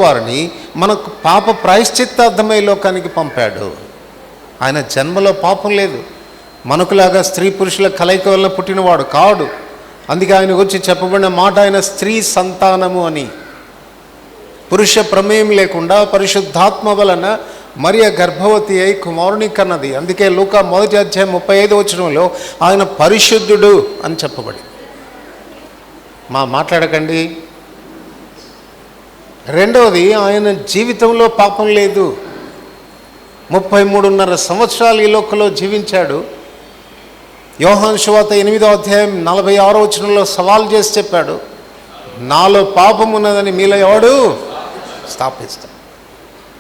వారిని మనకు పాప ప్రాయశ్చిత్తార్థమై లోకానికి పంపాడు. ఆయన జన్మలో పాపం లేదు, మనకులాగా స్త్రీ పురుషుల కలయిక వలన పుట్టినవాడు కాడు. అందుకే ఆయన వచ్చి చెప్పబడిన మాట ఆయన స్త్రీ సంతానము అని. పురుష ప్రమేయం లేకుండా పరిశుద్ధాత్మ వలన మరియ గర్భవతి అయి కుమారుని కన్నది. అందుకే లూకా 1:35 ఆయన పరిశుద్ధుడు అని చెప్పబడి. మాట్లాడకండి. రెండవది, ఆయన జీవితంలో పాపం లేదు. 33.5 సంవత్సరాలు ఈ లోకంలో జీవించాడు. యోహాను సువార్త 8:46 సవాల్ చేసి చెప్పాడు, నాలో పాపం ఉన్నదని మీలో ఎవడు స్థాపిస్తాడు.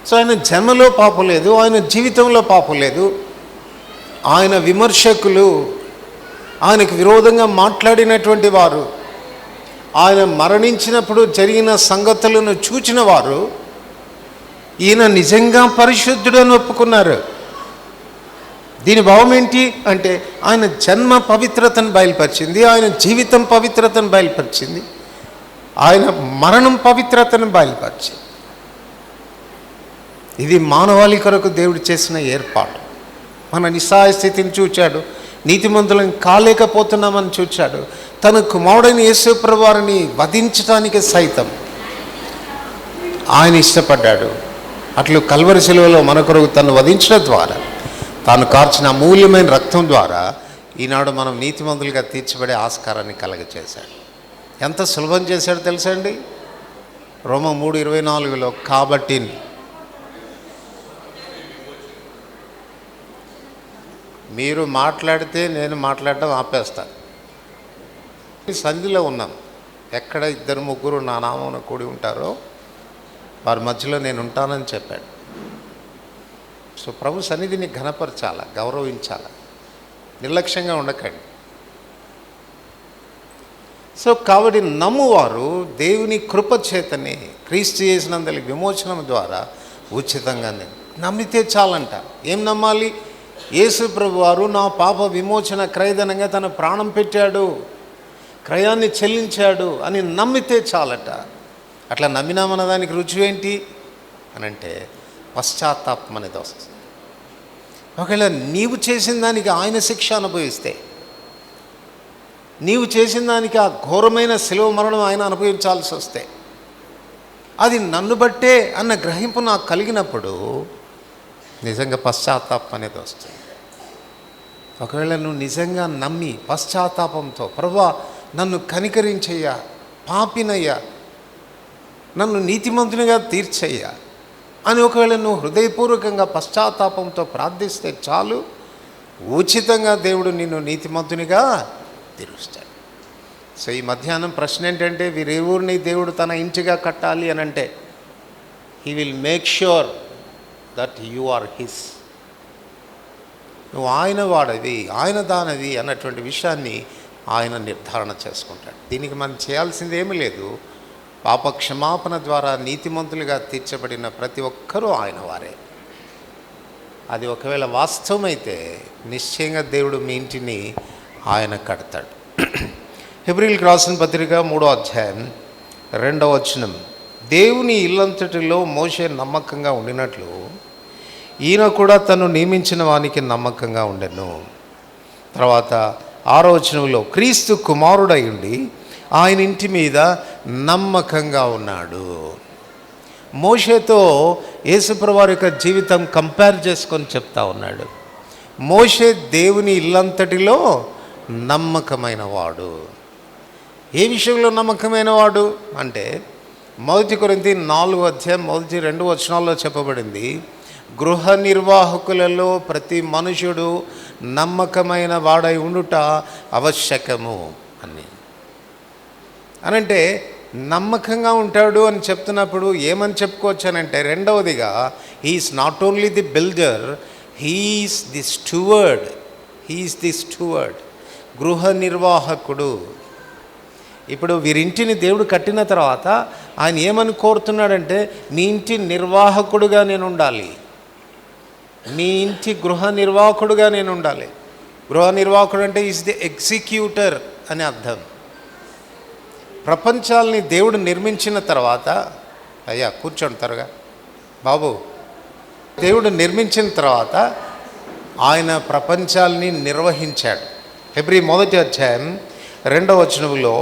సో ఆయన జన్మలో పాపం లేదు, ఆయన జీవితంలో పాపం లేదు. ఆయన విమర్శకులు, ఆయనకు విరోధంగా మాట్లాడినటువంటి వారు, ఆయన మరణించినప్పుడు జరిగిన సంగతులను చూచిన వారు ఈయన నిజంగా పరిశుద్ధుడు అని ఒప్పుకున్నారు. దీని భావం ఏంటి అంటే ఆయన జన్మ పవిత్రతను బయలుపరిచింది, ఆయన జీవితం పవిత్రతను బయలుపరిచింది, ఆయన మరణం పవిత్రతను బయలుపరిచింది. ఇది మానవాళి కొరకు దేవుడు చేసిన ఏర్పాటు. మన నిస్సహాయ స్థితిని చూచాడు, నీతిమంతులను కాలేకపోతున్నామని చూచాడు. తన కుమారుడైన యేసు ప్రభువారిని వధించడానికి సైతం ఆయన ఇష్టపడ్డాడు. అట్లు కల్వరి శిలువలో మన కొరకు తను వధించడం ద్వారా, తాను కార్చిన అమూల్యమైన రక్తం ద్వారా ఈనాడు మనం నీతిమంతులుగా తీర్చబడే ఆస్కారాన్ని కలగచేశాడు. ఎంత సులభం చేశాడో తెలుసా అండి? రోమా 3:24 కాబట్టి మీరు మాట్లాడితే నేను మాట్లాడటం ఆపేస్తాను. సంధిలో ఉన్నాం, ఎక్కడ 2-3 నా నామమున కూడి ఉంటారో వారి మధ్యలో నేను ఉంటానని చెప్పాడు. సో ప్రభు సన్నిధిని ఘనపరచాల, గౌరవించాల, నిర్లక్ష్యంగా ఉండకండి. సో కాబట్టి నమ్మువారు దేవుని కృప చేతనే క్రీస్తు చేసినందుకు విమోచనం ద్వారా ఉచితంగా నమ్మితే చాలంట. ఏం నమ్మాలి? యేసు ప్రభువారు నా పాప విమోచన క్రయధనంగా తన ప్రాణం పెట్టాడు, క్రయాన్ని చెల్లించాడు అని నమ్మితే చాలట. అట్లా నమ్మినామన్న దానికి రుచి ఏంటి అని అంటే పశ్చాత్తాపం అనేది వస్తుంది. ఒకవేళ నీవు చేసిన దానికి ఆయన శిక్ష అనుభవిస్తే, నీవు చేసిన దానికి ఆ ఘోరమైన శిలువ మరణం ఆయన అనుభవించాల్సి వస్తే, అది నన్ను బట్టే అన్న గ్రహింపు నాకు కలిగినప్పుడు నిజంగా పశ్చాత్తాపం అనేది వస్తుంది. ఒకవేళ నువ్వు నిజంగా నమ్మి పశ్చాత్తాపంతో ప్రభువా నన్ను కనికరించయ్యా, పాపినయ్యా, నన్ను నీతిమంతునిగా తీర్చయ్యా అని ఒకవేళ నువ్వు హృదయపూర్వకంగా పశ్చాత్తాపంతో ప్రార్థిస్తే చాలు, ఉచితంగా దేవుడు నిన్ను నీతిమంతునిగా తీరుస్తాడు. సో ఈ మధ్యాహ్నం ప్రశ్న ఏంటంటే, వీరిరువురిని దేవుడు తన ఇంటిగా కట్టాలి అని అంటే he will make sure that you are his. నువ్వు ఆయన వాడవి, ఆయన దానవి అన్నటువంటి విషయాన్ని ఆయన నిర్ధారణ చేసుకుంటాడు. దీనికి మనం చేయాల్సింది ఏమీ లేదు. పాప క్షమాపణ ద్వారా నీతిమంతులుగా తీర్చబడిన ప్రతి ఒక్కరూ ఆయన వారే. అది ఒకవేళ వాస్తవమైతే నిశ్చయంగా దేవుడు మీ ఇంటిని ఆయన కడతాడు. హెబ్రీయులకు రాసిన పత్రిక 3:2 దేవుని ఇల్లంతటిలో మోషే నమ్మకంగా ఉండినట్లు ఈయన కూడా తను నియమించిన వానికి నమ్మకంగా ఉండెను. తర్వాత 6 క్రీస్తు కుమారుడై ఉండి ఆయన ఇంటి మీద నమ్మకంగా ఉన్నాడు. మోషేతో యేసుప్రభువారి యొక్క జీవితం కంపేర్ చేసుకొని చెప్తా ఉన్నాడు. మోషే దేవుని ఇల్లంతటిలో నమ్మకమైన వాడు. ఏ విషయంలో నమ్మకమైన వాడు అంటే 1 కొరింథీ 4:2 చెప్పబడింది, గృహ నిర్వాహకులలో ప్రతి మనుషుడు నమ్మకమైన వాడై ఉండుట ఆవశ్యకము అని. అనంటే నమ్మకంగా ఉంటాడు అని చెప్తున్నప్పుడు ఏమని చెప్పుకోవచ్చానంటే, రెండవదిగా he's not only the builder, he's the steward, గృహ నిర్వాహకుడు. ఇప్పుడు వీరింటిని దేవుడు కట్టిన తర్వాత ఆయన ఏమని కోరుతున్నాడంటే, నీ ఇంటి నిర్వాహకుడుగా నేను ఉండాలి, నీ ఇంటి గృహ నిర్వాహకుడుగా నేను ఉండాలి. గృహ నిర్వాహకుడు అంటే ఈజ్ ది ఎగ్జిక్యూటర్ అని అర్థం. ప్రపంచాలని దేవుడు నిర్మించిన తర్వాత అయ్యా కూర్చోండి త్వరగా బాబు. దేవుడు నిర్మించిన తర్వాత ఆయన ప్రపంచాల్ని నిర్వహించాడు. హెబ్రీ 1వ అధ్యాయం 2వ వచనంలో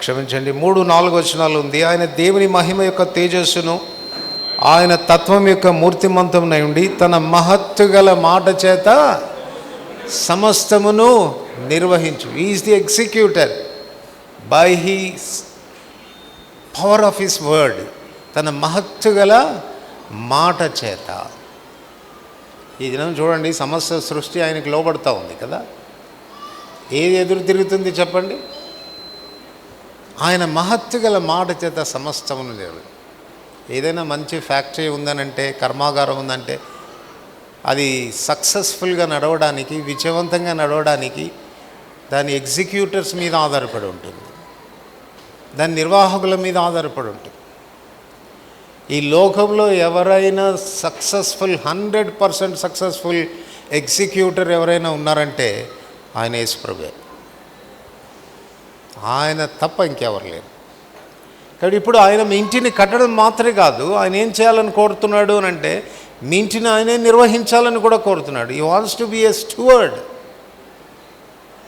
క్షమించండి 3-4 వచనాలు ఉంది. ఆయన దేవుని మహిమ యొక్క తేజస్సును, ఆయన తత్వం యొక్క మూర్తిమంతమునై ఉండి తన మహత్తు గల మాట చేత సమస్తమును నిర్వహించు. Is the executor by his power of his word. తన మహత్తు గల మాట చేత. ఈ దినం చూడండి, సమస్త సృష్టి ఆయనకు లోబడుతూ ఉంది కదా. ఏది ఎదురు తిరుగుతుంది చెప్పండి? ఆయన మహత్తు గల మాట చేత సమస్తమును లేదు. ఏదైనా మంచి ఫ్యాక్టరీ ఉందనంటే, కర్మాగారం ఉందంటే, అది సక్సెస్ఫుల్గా నడవడానికి, విజయవంతంగా నడవడానికి దాని ఎగ్జిక్యూటర్స్ మీద ఆధారపడి ఉంటుంది, దాని నిర్వాహకుల మీద ఆధారపడి ఉంటుంది. ఈ లోకంలో ఎవరైనా సక్సెస్ఫుల్ 100% సక్సెస్ఫుల్ ఎగ్జిక్యూటర్ ఎవరైనా ఉన్నారంటే ఆయన యేసుప్రభువే. ఆయన తప్ప ఇంకెవరు లేరు. కాబట్టి ఇప్పుడు ఆయన మీ ఇంటిని కట్టడం మాత్రమే కాదు, ఆయన ఏం చేయాలని కోరుతున్నాడు అని అంటే మీ ఇంటిని ఆయనే నిర్వహించాలని కూడా కోరుతున్నాడు. He wants to be a steward.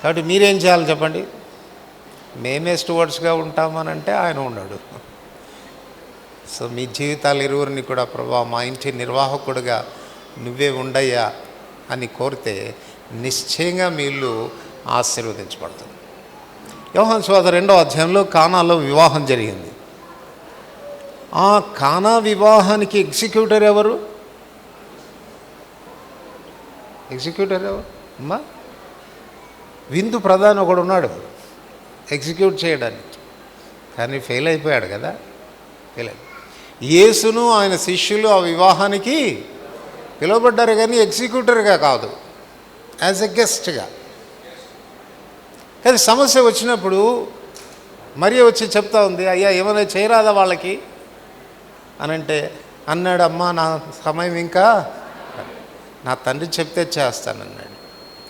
కాబట్టి మీరేం చేయాలి చెప్పండి? మేమే స్టూవర్డ్స్గా ఉంటామనంటే ఆయన ఉన్నాడు. సో మీ జీవితాలు ఇరువురిని కూడా ప్రభా మా ఇంటి నిర్వాహకుడుగా నువ్వే ఉండయ్యా అని కోరితే నిశ్చయంగా మీ ఇల్లు ఆశీర్వదించబడుతుంది. యోహాను సువార్త 2వ అధ్యాయంలో కానాలో వివాహం జరిగింది. ఆ కానా వివాహానికి ఎగ్జిక్యూటర్ ఎవరు? ఎగ్జిక్యూటర్ ఎవరు అమ్మా? విందు ప్రధాని ఒకడు ఉన్నాడు ఎగ్జిక్యూట్ చేయడానికి, కానీ ఫెయిల్ అయిపోయాడు కదా. ఫెయిల్ అయిపోయాడు. యేసును ఆయన శిష్యులు ఆ వివాహానికి పిలువబడ్డారు, కానీ ఎగ్జిక్యూటర్గా కాదు, యాజ్ ఎ గెస్ట్గా. కానీ సమస్య వచ్చినప్పుడు మరియ వచ్చి చెప్తా ఉంది, అయ్యా ఏమైనా చేయరాదా వాళ్ళకి అని అంటే అన్నాడు, అమ్మా నా సమయం ఇంకా, నా తండ్రి చెప్తే చేస్తానన్నాడు.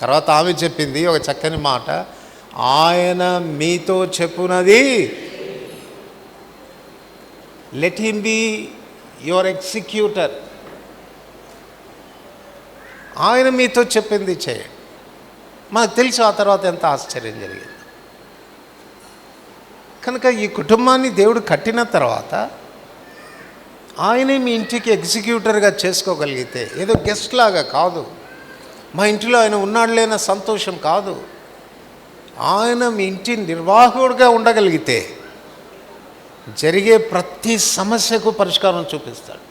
తర్వాత ఆమె చెప్పింది ఒక చక్కని మాట, ఆయన మీతో చెప్పునది let him be your executor. ఆయన మీతో చెప్పింది చేయండి. మనకు తెలుసు ఆ తర్వాత ఎంత ఆశ్చర్యం జరిగింది. కనుక ఈ కుటుంబాన్ని దేవుడు కట్టిన తర్వాత ఆయనే మీ ఇంటికి ఎగ్జిక్యూటర్గా చేసుకోగలిగితే, ఏదో గెస్ట్ లాగా కాదు, మా ఇంటిలో ఆయన ఉన్నాడు లేన సంతోషం కాదు, ఆయన మీ ఇంటి నిర్వాహకుడిగా ఉండగలిగితే జరిగే ప్రతి సమస్యకు పరిష్కారం చూపిస్తాడు.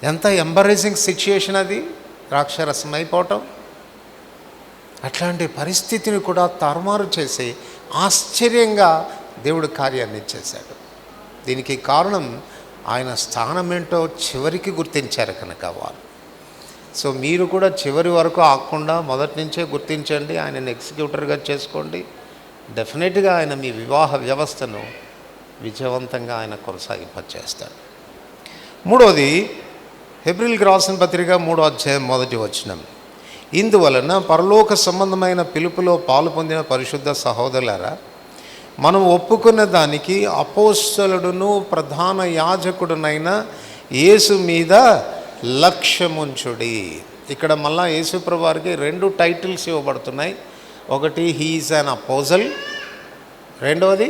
ఎంత ఎంబరేజింగ్ సిచ్యుయేషన్ అది, ద్రాక్షరసం అయిపోవటం. అట్లాంటి పరిస్థితిని కూడా తారుమారు చేసి ఆశ్చర్యంగా దేవుడు కార్యాన్ని చేశాడు. దీనికి కారణం ఆయన స్థానం ఏంటో చివరికి గుర్తించారు కనుక వారు. సో మీరు కూడా చివరి వరకు ఆగకుండా మొదటి నుంచే గుర్తించండి, ఆయనను ఎగ్జిక్యూటర్గా చేసుకోండి. డెఫినెట్గా ఆయన మీ వివాహ వ్యవస్థను విజయవంతంగా ఆయన కొనసాగింపచేస్తాడు. మూడవది, హెబ్రీయులకు రాసిన పత్రిక 3వ అధ్యాయం 1వ వచనం, ఇందువలన పరలోక సంబంధమైన పిలుపులో పాలు పొందిన పరిశుద్ధ సహోదరులారా, మనం ఒప్పుకున్న దానికి అపోస్తలుడును ప్రధాన యాజకుడునైన యేసు మీద లక్ష్యముంచుడి. ఇక్కడ మళ్ళా యేసు ప్రభు వారికి 2 టైటిల్స్ ఇవ్వబడుతున్నాయి. ఒకటి హీఈస్ అన్ అపోజల్, రెండవది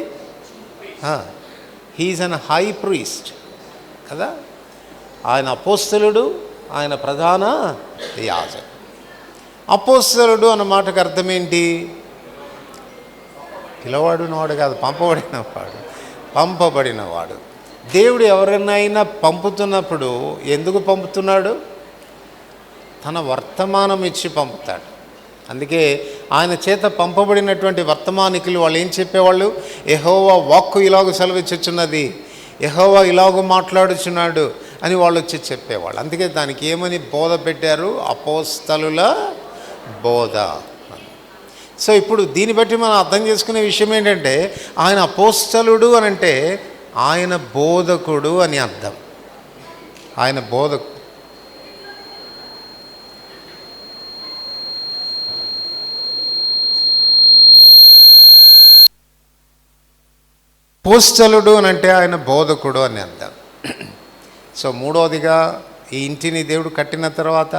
హీఈస్ అన్ హై ప్రీస్ట్ కదా. ఆయన అపోస్తలుడు, ఆయన ప్రధాన యాజకుడు. అపోస్తలుడు అన్న మాటకు అర్థం ఏంటి? పిలవాడినవాడు కాదు, పంపబడినవాడు. పంపబడినవాడు. దేవుడు ఎవరినైనా పంపుతున్నప్పుడు ఎందుకు పంపుతున్నాడు? తన వర్తమానం ఇచ్చి పంపుతాడు. అందుకే ఆయన చేత పంపబడినటువంటి వర్తమానికులు వాళ్ళు ఏం చెప్పేవాళ్ళు? యెహోవా వాక్కు ఇలాగ సెలవిచ్చుచున్నది, యెహోవా ఇలాగ మాట్లాడుచున్నాడు అని వాళ్ళు వచ్చి చెప్పేవాళ్ళు. అందుకే దానికి ఏమని బోధ పెట్టారు? అపోస్తలుల బోధ. సో ఇప్పుడు దీన్ని బట్టి మనం అర్థం చేసుకునే విషయం ఏంటంటే, ఆయన అపోస్తలుడు అని అంటే ఆయన బోధకుడు అని అర్థం. ఆయన బోధకు పోస్టలుడు అని అంటే ఆయన బోధకుడు అని అర్థం. సో మూడవదిగా ఈ ఇంటిని దేవుడు కట్టిన తర్వాత,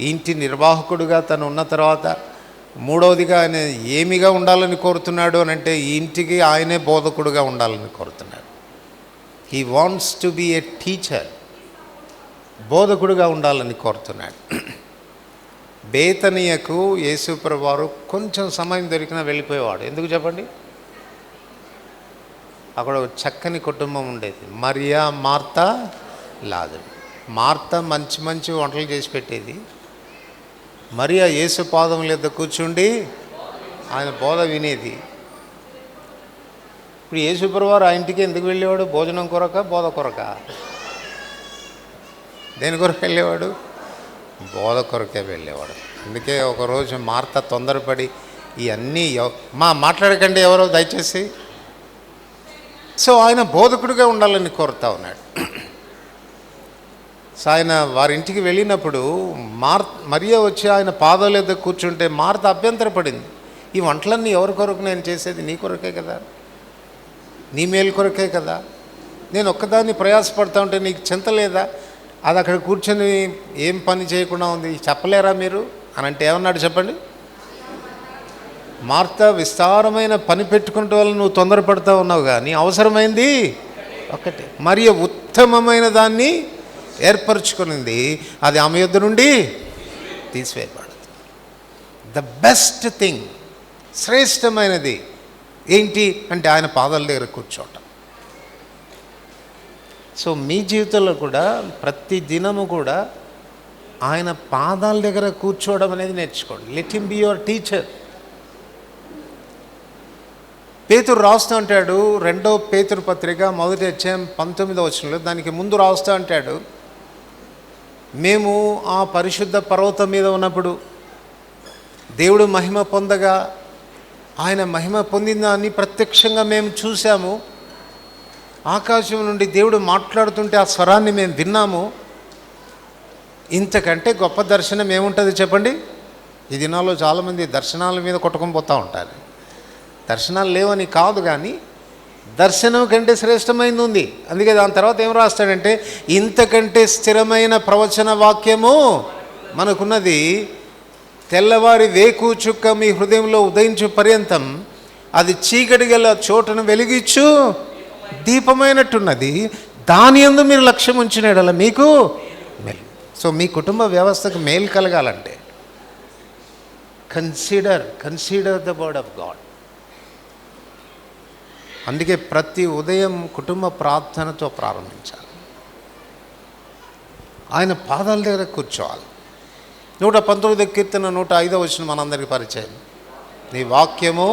ఈ ఇంటి నిర్వాహకుడుగా తను ఉన్న తర్వాత, మూడవదిగా ఆయన ఏమిగా ఉండాలని కోరుతున్నాడు అని అంటే ఈ ఇంటికి ఆయనే బోధకుడుగా ఉండాలని కోరుతున్నాడు. He wants to be a teacher, బోధకుడుగా ఉండాలని కోరుతున్నాడు. బేతనీయకు యేసుప్రభువు వారు కొంచెం సమయం దొరికినా వెళ్ళిపోయేవాడు. ఎందుకు చెప్పండి? అక్కడ ఒక చక్కని కుటుంబం ఉండేది, మరియా, మార్తా, లాజరు. మార్తా మంచి మంచి వంటలు చేసి పెట్టేది. మరియా యేసు పాదముల యొద్ద కూర్చుండి ఆయన బోధ వినేది. ఇప్పుడు యేసుప్రభువు వారు ఆ ఇంటికి ఎందుకు వెళ్ళేవాడు? భోజనం కొరక, బోధ కొరక? దేని కొరకు వెళ్ళేవాడు? బోధ కొరకే వెళ్ళేవాడు. అందుకే ఒకరోజు మార్తా తొందరపడి ఇవన్నీ మాట్లాడకండి ఎవరో దయచేసి. సో ఆయన బోధకుడిగా ఉండాలని కోరుతా ఉన్నాడు. సో ఆయన వారింటికి వెళ్ళినప్పుడు మరియ వచ్చి ఆయన పాదాల యొద్ద కూర్చుంటే మార్త అభ్యంతరపడింది. ఈ వంటలన్నీ ఎవరి కొరకు నేను చేసేది? నీ కొరకే కదా, నీ మేలు కొరకే కదా. నేను ఒక్కదాన్ని ప్రయాసపడతా ఉంటే నీకు చింత లేదా? అది అక్కడ కూర్చొని ఏం పని చేయకుండా ఉంది, చెప్పలేరా మీరు అని అంటే ఏమన్నాడు చెప్పండి? మార్త, విస్తారమైన పని పెట్టుకుంటే వల్ల నువ్వు తొందరపడతా ఉన్నావు, కానీ అవసరమైంది ఒక్కటే. మరియ ఉత్తమమైన దాన్ని ఏర్పరచుకునింది, అది ఆమె యొద్ద నుండి తీసివేయబడదు. ద బెస్ట్ థింగ్, శ్రేష్టమైనది ఏంటి అంటే ఆయన పాదాల దగ్గర కూర్చోవటం. సో మీ జీవితంలో కూడా ప్రతి దినము కూడా ఆయన పాదాల దగ్గర కూర్చోవడం అనేది నేర్చుకోండి. Let him be your teacher. పేతురు రాస్తూ అంటాడు, 2వ పేతురు పత్రిక 1వ అధ్యాయం 19వ వచనంలో, దానికి ముందు రాస్తూ అంటాడు, మేము ఆ పరిశుద్ధ పర్వతం మీద ఉన్నప్పుడు దేవుడు మహిమ పొందగా ఆయన మహిమ పొందిన దాన్ని ప్రత్యక్షంగా మేము చూసాము. ఆకాశం నుండి దేవుడు మాట్లాడుతుంటే ఆ స్వరాన్ని మేము విన్నాము. ఇంతకంటే గొప్ప దర్శనం ఏముంటుంది చెప్పండి? ఈ దినాల్లో చాలామంది దర్శనాల మీద కొట్టుకొని పోతూ ఉంటారు. దర్శనాలు లేవని కాదు, కానీ దర్శనం కంటే శ్రేష్టమైనది ఉంది. అందుకే దాని తర్వాత ఏం రాస్తాడంటే, ఇంతకంటే స్థిరమైన ప్రవచన వాక్యము మనకున్నది, తెల్లవారి వేకు చుక్క మీ హృదయంలో ఉదయించు పర్యంతం అది చీకటి గల చోటును వెలిగించు దీపమైనట్టున్నది, దాని యందు మీరు లక్ష్యం ఉంచినడల మీకు మేలు. సో మీ కుటుంబ వ్యవస్థకు మేలు కలగాలంటే consider the word of God. అందుకే ప్రతి ఉదయం కుటుంబ ప్రార్థనతో ప్రారంభించాలి. ఆయన పాదాల దగ్గర కూర్చోవాలి. 119వ కీర్తన 105వ వచనం మనందరికీ పరిచయం. నీ వాక్యము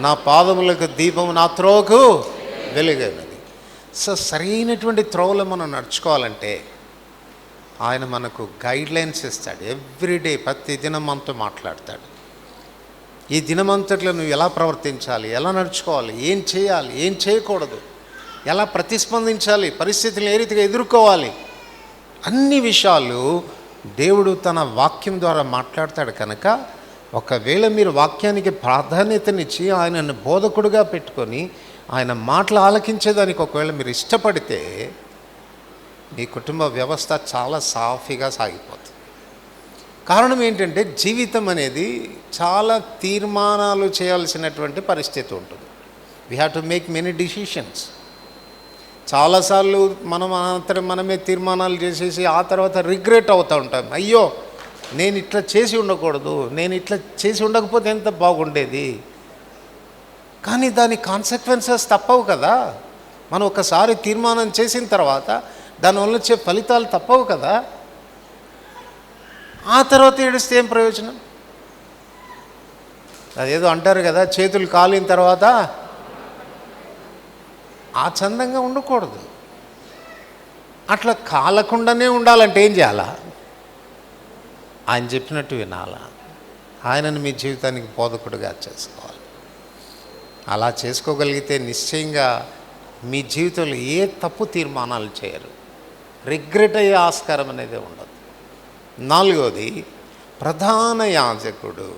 నా పాదములకు దీపము, నా త్రోవకు వెలుగైనది. సో సరైనటువంటి త్రోవలో మనం నడుచుకోవాలంటే ఆయన మనకు గైడ్లైన్స్ ఇస్తాడు. ఎవ్రీడే, ప్రతి దినం మనతో మాట్లాడతాడు. ఈ దినమంతట్లో నువ్వు ఎలా ప్రవర్తించాలి, ఎలా నడుచుకోవాలి, ఏం చేయాలి, ఏం చేయకూడదు, ఎలా ప్రతిస్పందించాలి, పరిస్థితులను ఏ రీతిగా ఎదుర్కోవాలి, అన్ని విషయాలు దేవుడు తన వాక్యం ద్వారా మాట్లాడతాడు. కనుక ఒకవేళ మీరు వాక్యానికి ప్రాధాన్యతనిచ్చి ఆయనను బోధకుడుగా పెట్టుకొని ఆయన మాటలు ఆలకించేదానికి ఒకవేళ మీరు ఇష్టపడితే మీ కుటుంబ వ్యవస్థ చాలా సాఫీగా సాగిపోతుంది. కారణం ఏంటంటే జీవితం అనేది చాలా తీర్మానాలు చేయాల్సినటువంటి పరిస్థితి ఉంటుంది. We have to make many decisions. చాలాసార్లు మనమే తీర్మానాలు చేసేసి ఆ తర్వాత రిగ్రెట్ అవుతూ ఉంటాం. అయ్యో, నేను ఇట్లా చేసి ఉండకూడదు, నేను ఇట్లా చేసి ఉండకపోతే ఎంత బాగుండేది. కానీ దాని కాన్సిక్వెన్సెస్ తప్పవు కదా. మనం ఒకసారి తీర్మానం చేసిన తర్వాత దానివల్ల వచ్చే ఫలితాలు తప్పవు కదా. ఆ తర్వాత ఏడిస్తే ఏం ప్రయోజనం? అదేదో అంటారు కదా, చేతులు కాలిన తర్వాత ఆ చందంగా ఉండకూడదు. అట్లా కాలకుండానే ఉండాలంటే ఏం చేయాలా? ఆయన చెప్పినట్టు వినాలా, ఆయనను మీ జీవితానికి బోధకుడుగా చేసుకోవాలి. అలా చేసుకోగలిగితే నిశ్చయంగా మీ జీవితంలో ఏ తప్పు తీర్మానాలు చేయరు, రిగ్రెట్ అయ్యే ఆస్కారం అనేది ఉండదు. 4వది, ప్రధాన యాజకుడు.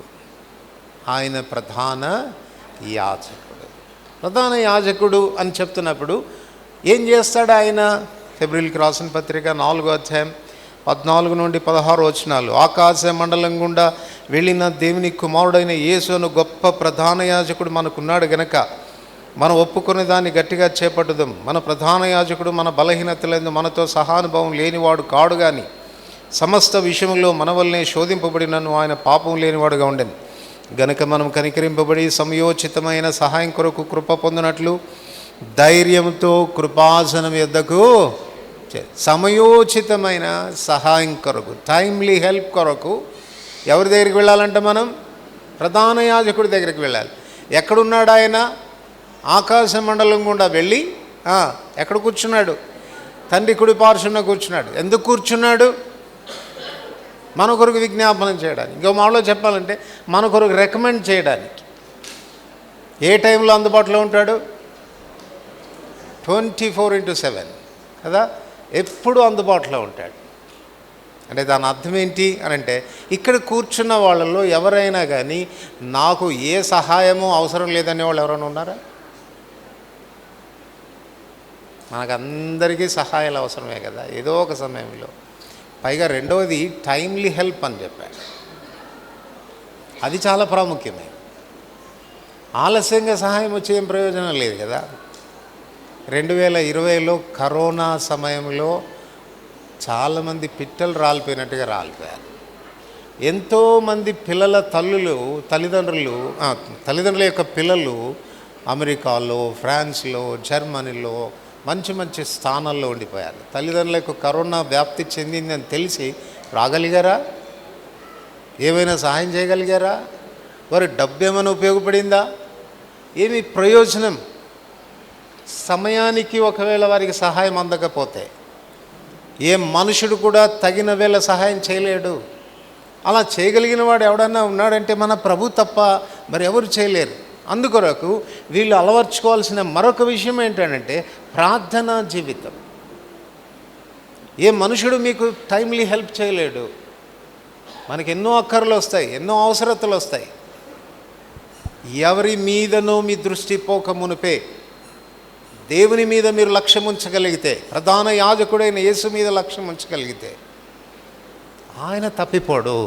ఆయన ప్రధాన యాజకుడు. ప్రధాన యాజకుడు అని చెప్తున్నప్పుడు ఏం చేస్తాడు ఆయన? హెబ్రీయులకు రాసిన పత్రిక 4వ అధ్యాయం 14 నుండి 16 వచనాలు. ఆకాశ మండలం గుండా వెళ్ళిన దేవుని కుమారుడైన యేసు అను గొప్ప ప్రధాన యాజకుడు మనకున్నాడు గనక మనం ఒప్పుకునే దాన్ని గట్టిగా చేపట్టుదాం. మన ప్రధాన యాజకుడు మన బలహీనతలందు మనతో సహానుభవం లేనివాడు కాడు గాని సమస్త విషయంలో మన వల్లనే శోధింపబడినను ఆయన పాపం లేనివాడుగా ఉండెను గనక మనం కనికరింపబడి సమయోచితమైన సహాయం కొరకు కృప పొందినట్లు ధైర్యంతో కృపాసనం యొద్దకు సమయోచితమైన సహాయం కొరకు, టైమ్లీ హెల్ప్ కొరకు ఎవరి దగ్గరికి వెళ్ళాలంటే మనం ప్రధాన యాజకుడి దగ్గరికి వెళ్ళాలి. ఎక్కడున్నాడు ఆయన? ఆకాశ మండలం గుండా వెళ్ళి ఎక్కడ కూర్చున్నాడు? తండ్రి కుడి పార్శ్వన కూర్చున్నాడు. ఎందుకు కూర్చున్నాడు? మన కొరకు విజ్ఞాపనం చేయడానికి. ఇంకో మాటలో చెప్పాలంటే మన కొరకు రికమెండ్ చేయడానికి. ఏ టైంలో అందుబాటులో ఉంటాడు? 24/7 కదా, ఎప్పుడు అందుబాటులో ఉంటాడు. అంటే దాని అర్థం ఏంటి అని అంటే, ఇక్కడ కూర్చున్న వాళ్ళలో ఎవరైనా కానీ నాకు ఏ సహాయమో అవసరం లేదనే వాళ్ళు ఎవరైనా ఉన్నారా? మనకందరికీ సహాయాలు అవసరమే కదా ఏదో ఒక సమయంలో. పైగా రెండవది టైమ్లీ హెల్ప్ అని చెప్పారు. అది చాలా ప్రాముఖ్యమే. ఆలస్యంగా సహాయం వచ్చే ఏం ప్రయోజనం లేదు కదా. 2020లో కరోనా సమయంలో చాలామంది పిట్టలు రాలిపోయినట్టుగా రాలిపోయారు. ఎంతోమంది పిల్లల తల్లిదండ్రుల యొక్క పిల్లలు అమెరికాలో, ఫ్రాన్స్లో, జర్మనీలో మంచి మంచి స్థానాల్లో ఉండిపోయారు. తల్లిదండ్రులకు కరోనా వ్యాప్తి చెందిందని తెలిసి రాగలిగారా? ఏమైనా సహాయం చేయగలిగారా? వారి డబ్బు ఏమైనా ఉపయోగపడిందా? ఏమి ప్రయోజనం? సమయానికి ఒకవేళ వారికి సహాయం అందకపోతే ఏ మనుషుడు కూడా తగిన వేళ సహాయం చేయలేడు. అలా చేయగలిగిన వాడు ఎవడన్నా ఉన్నాడంటే మన ప్రభు తప్ప మరి ఎవరు చేయలేరు. అందుకొరకు వీళ్ళు అలవర్చుకోవాల్సిన మరొక విషయం ఏంటంటే ప్రార్థనా జీవితం. ఏ మనుషుడు మీకు టైమ్లీ హెల్ప్ చేయలేడు. మనకి ఎన్నో అక్కర్లు వస్తాయి, ఎన్నో అవసరతలు వస్తాయి. ఎవరి మీదనో మీ దృష్టి పోక మునిపే దేవుని మీద మీరు లక్ష్యం ఉంచగలిగితే, ప్రధాన యాజకుడైన యేసు మీద లక్ష్యం ఉంచగలిగితే ఆయన తప్పిపోడు.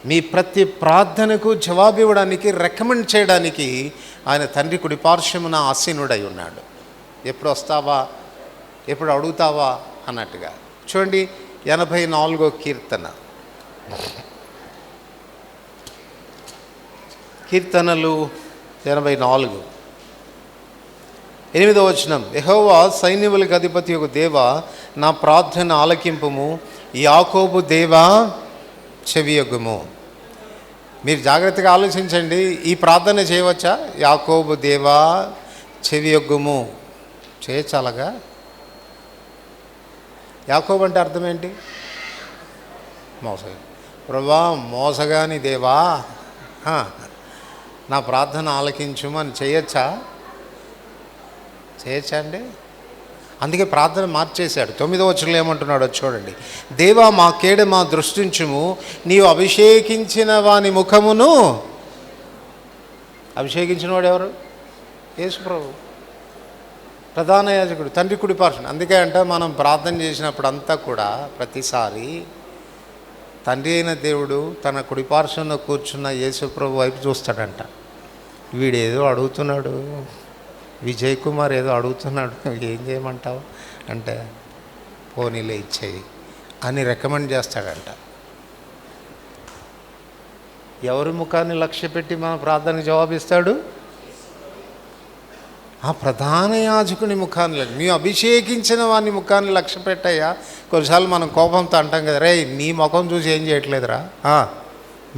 మీ ప్రతి ప్రార్థనకు జవాబు ఇవ్వడానికి, రికమెండ్ చేయడానికి ఆయన తండ్రి కుడి పార్శ్వమున ఆసీనుడై ఉన్నాడు. ఎప్పుడు వస్తావా, ఎప్పుడు అడుగుతావా అన్నట్టుగా. చూడండి 84వ కీర్తన, కీర్తనలు 84 8వ వచనం. యెహోవా సైన్యములకు అధిపతి యొక్క దేవా నా ప్రార్థన ఆలకింపుము, యాకోబు దేవా చెవియొగ్గుము. మీరు జాగ్రత్తగా ఆలోచించండి. ఈ ప్రార్థన చేయవచ్చా? యాకోబు దేవా చెవియొగ్గుము చేయచాలగా. యాకోబు అంటే అర్థం ఏంటి? మోసగా. ప్రభా మోసగాని దేవా నా ప్రార్థన ఆలకించుము అని చేయొచ్చా? చేయొచ్చా అండి? అందుకే ప్రార్థన మార్చేశాడు. 9వ వచనంలో ఏమంటున్నాడో చూడండి. దేవా మా కేడ మా దృష్టించుము, నీవు అభిషేకించిన వాని ముఖమును. అభిషేకించిన వాడు ఎవరు? యేసు ప్రభు, ప్రధాన యాజకుడు, తండ్రి కుడి పార్శ్వన. అందుకే అంట మనం ప్రార్థన చేసినప్పుడు అంతా కూడా ప్రతిసారి తండ్రి అయిన దేవుడు తన కుడి పార్శ్వన కూర్చున్న యేసు ప్రభు వైపు చూస్తాడంట. వీడేదో అడుగుతున్నాడు, విజయ్ కుమార్ ఏదో అడుగుతున్నాడు, ఏం చేయమంటావు అంటే పోనీలే ఇచ్చేయి అని రికమెండ్ చేస్తాడంట. ఎవరి ముఖాన్ని లక్ష్య పెట్టి మన ప్రార్థనకు జవాబిస్తాడు? ఆ ప్రధాన యాజకుని ముఖాన్ని, నీ అభిషేకించిన వాని ముఖాన్ని లక్ష్య పెట్టయ్యా. కొన్నిసార్లు మనం కోపంతో అంటాం కదా, రే నీ ముఖం చూసి ఏం చేయట్లేదురా,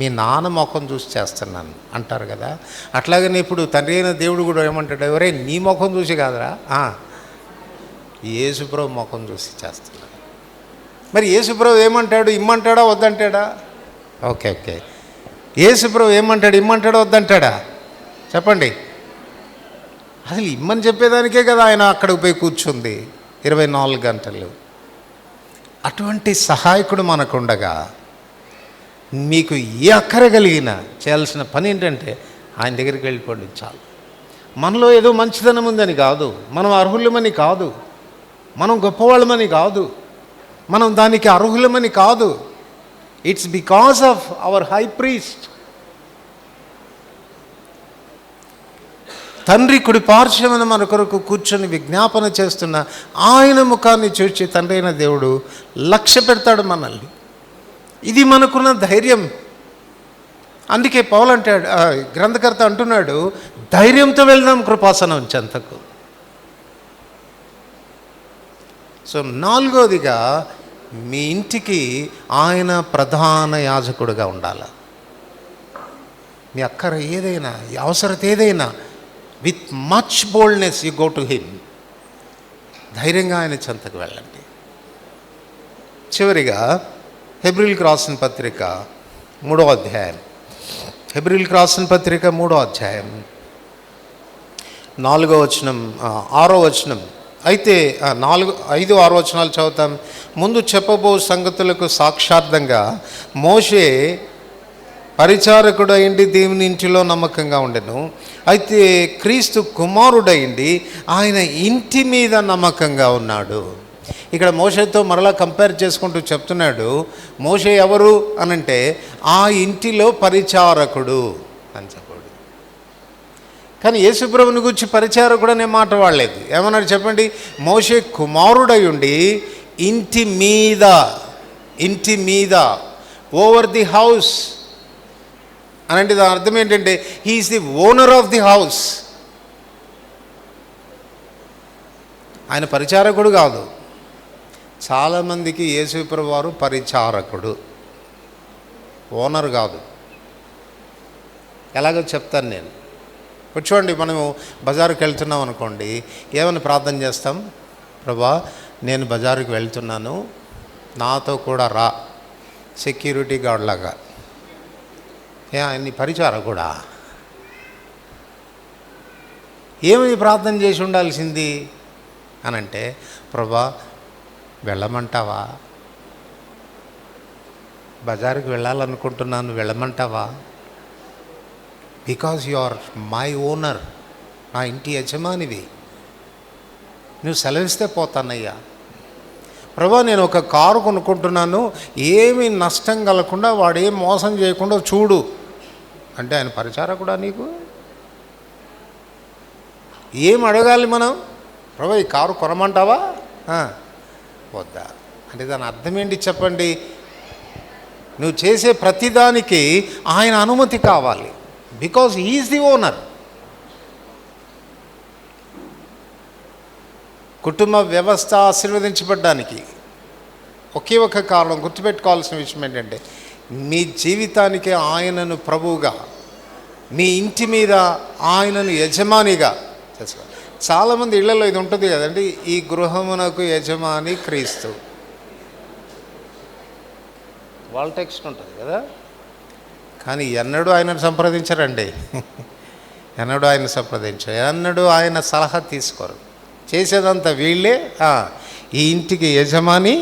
మీ నాన్న ముఖం చూసి చేస్తున్నాను అంటారు కదా. అట్లాగనే ఇప్పుడు తండ్రి అయిన దేవుడు కూడా ఏమంటాడు, ఎవరే నీ ముఖం చూసి కాదురా, యేసుప్రభు ముఖం చూసి చేస్తున్నాడు. మరి యేసుప్రభు ఏమంటాడు? ఇమ్మంటాడా వద్దంటాడా? ఓకే యేసుప్రభు ఏమంటాడు? ఇమ్మంటాడా వద్దంటాడా? చెప్పండి. అసలు ఇమ్మని చెప్పేదానికే కదా ఆయన అక్కడికి పోయి కూర్చుంది 24 గంటలు. అటువంటి సహాయకుడు మనకుండగా మీకు ఏ అక్కర కలిగినా చేయాల్సిన పని ఏంటంటే ఆయన దగ్గరికి వెళ్ళిపోండి చాలు. మనలో ఏదో మంచిదనం ఉందని కాదు, మనం అర్హులమని కాదు, మనం గొప్పవాళ్ళమని కాదు, మనం దానికి అర్హులమని కాదు. It's because of our high priest. తండ్రి కుడి పార్శ్వమున మన కొరకు కూర్చొని విజ్ఞాపన చేస్తున్న ఆయన ముఖాన్ని చూచి తండ్రి అయిన దేవుడు లక్ష్య పెడతాడు మనల్ని. ఇది మనకున్న ధైర్యం. అందుకే పౌలు అంటాడు, గ్రంథకర్త అంటున్నాడు, ధైర్యంతో వెళ్దాం కృపాసనం చెంతకు. సో 4వదిగా మీ ఇంటికి ఆయన ప్రధాన యాజకుడిగా ఉండాలి. మీ అక్కర ఏదైనా, అవసరత ఏదైనా, with much boldness you go to him. ధైర్యంగా ఆయన చెంతకు వెళ్ళండి. చివరిగా హెబ్రీయులకు రాసిన పత్రిక 3వ అధ్యాయం, హెబ్రీయులకు రాసిన పత్రిక 3వ అధ్యాయం 4వ వచనం 6వ వచనం. అయితే 4, 5, 6 వచనాలు చదువుతాం. ముందు చెప్పబో సంగతులకు సాక్షార్థంగా మోషే పరిచారకుడైండి దేవుని ఇంటిలో నమ్మకంగా ఉండెను. అయితే క్రీస్తు కుమారుడైండి ఆయన ఇంటి మీద నమ్మకంగా ఉన్నాడు. ఇక్కడ మోషేతో మరలా కంపేర్ చేసుకుంటూ చెప్తున్నాడు, మోషే ఎవరు అనంటే ఆ ఇంటిలో పరిచారకుడు అని చెప్పాడు. కానీ యేసుప్రభుని గురించి పరిచారకుడు అనే మాట వాడలేదు. ఏమన్నాడు చెప్పండి? మోషే కుమారుడై ఉండి ఇంటి మీద ఓవర్ ది హౌస్ అనంటే దాని అర్థం ఏంటంటే he's the owner of the house. ఆయన పరిచారకుడు కాదు. చాలామందికి యేసుప్రభు వారు పరిచారకుడు, ఓనర్ కాదు. ఎలాగో చెప్తాను నేను. చూడండి, మనము బజారుకి వెళ్తున్నాం అనుకోండి, ఏమని ప్రార్థన చేస్తాం? ప్రభా, నేను బజారుకి వెళ్తున్నాను, నాతో కూడా రా, సెక్యూరిటీ గార్డ్ లాగా. ఆయన్ని పరిచారకుడా? ఏమని ప్రార్థన చేసి ఉండాల్సింది అనంటే, ప్రభా వెళ్ళమంటావా? బజారుకి వెళ్ళాలనుకుంటున్నాను, వెళ్ళమంటావా? Because you are my owner, నా ఇంటి యజమానివి, నువ్వు సెలవిస్తే పోతానయ్యా. ప్రభా, నేను ఒక కారు కొనుక్కుంటున్నాను, ఏమీ నష్టం కలగకుండా, వాడు ఏం మోసం చేయకుండా చూడు అంటే ఆయన పరిచారకుడా నీకు? ఏం అడగాలి మనం? ప్రభా, ఈ కారు కొనమంటావా? వద్దా అంటే దాని అర్థం ఏంటి చెప్పండి? నువ్వు చేసే ప్రతిదానికి ఆయన అనుమతి కావాలి. Because he's the owner. కుటుంబ వ్యవస్థ ఆశీర్వదించబడ్డానికి ఒకే ఒక కారణం, గుర్తుపెట్టుకోవాల్సిన విషయం ఏంటంటే, మీ జీవితానికి ఆయనను ప్రభువుగా, మీ ఇంటి మీద ఆయనను యజమానిగా చేసుకోవాలి. చాలామంది ఇళ్లలో ఇది ఉంటుంది కదండి, ఈ గృహమునకు యజమాని క్రీస్తు. వాళ్ళ టెక్స్ట్ ఉంటుంది కదా, కానీ ఎన్నడూ ఆయనను సంప్రదించరండి. ఎన్నడూ ఆయన సంప్రదించారు, ఎన్నడూ ఆయన సలహా తీసుకోరు. చేసేదంతా వీళ్ళే. ఈ ఇంటికి యజమాని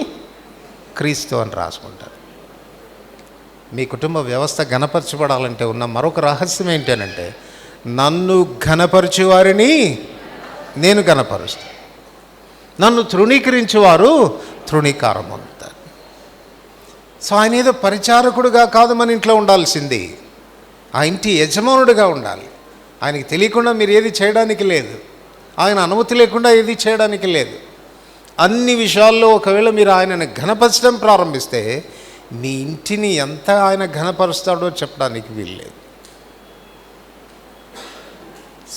క్రీస్తు అని రాసుకుంటారు. మీ కుటుంబ వ్యవస్థ ఘనపరచబడాలంటే ఉన్న మరొక రహస్యం ఏంటనంటే, నన్ను ఘనపరచు వారిని నేను ఘనపరుస్తాను, నన్ను తృణీకరించేవారు తృణీకారం పొందుతారు. సో ఆయన ఏదో పరిచారకుడుగా కాదు మన ఇంట్లో ఉండాల్సింది, ఆ ఇంటి యజమానుడిగా ఉండాలి. ఆయనకి తెలియకుండా మీరు ఏది చేయడానికి లేదు, ఆయన అనుమతి లేకుండా ఏది చేయడానికి లేదు. అన్ని విషయాల్లో ఒకవేళ మీరు ఆయనను ఘనపరచడం ప్రారంభిస్తే మీ ఇంటిని ఎంత ఆయన ఘనపరుస్తాడో చెప్పడానికి వీల్లేదు.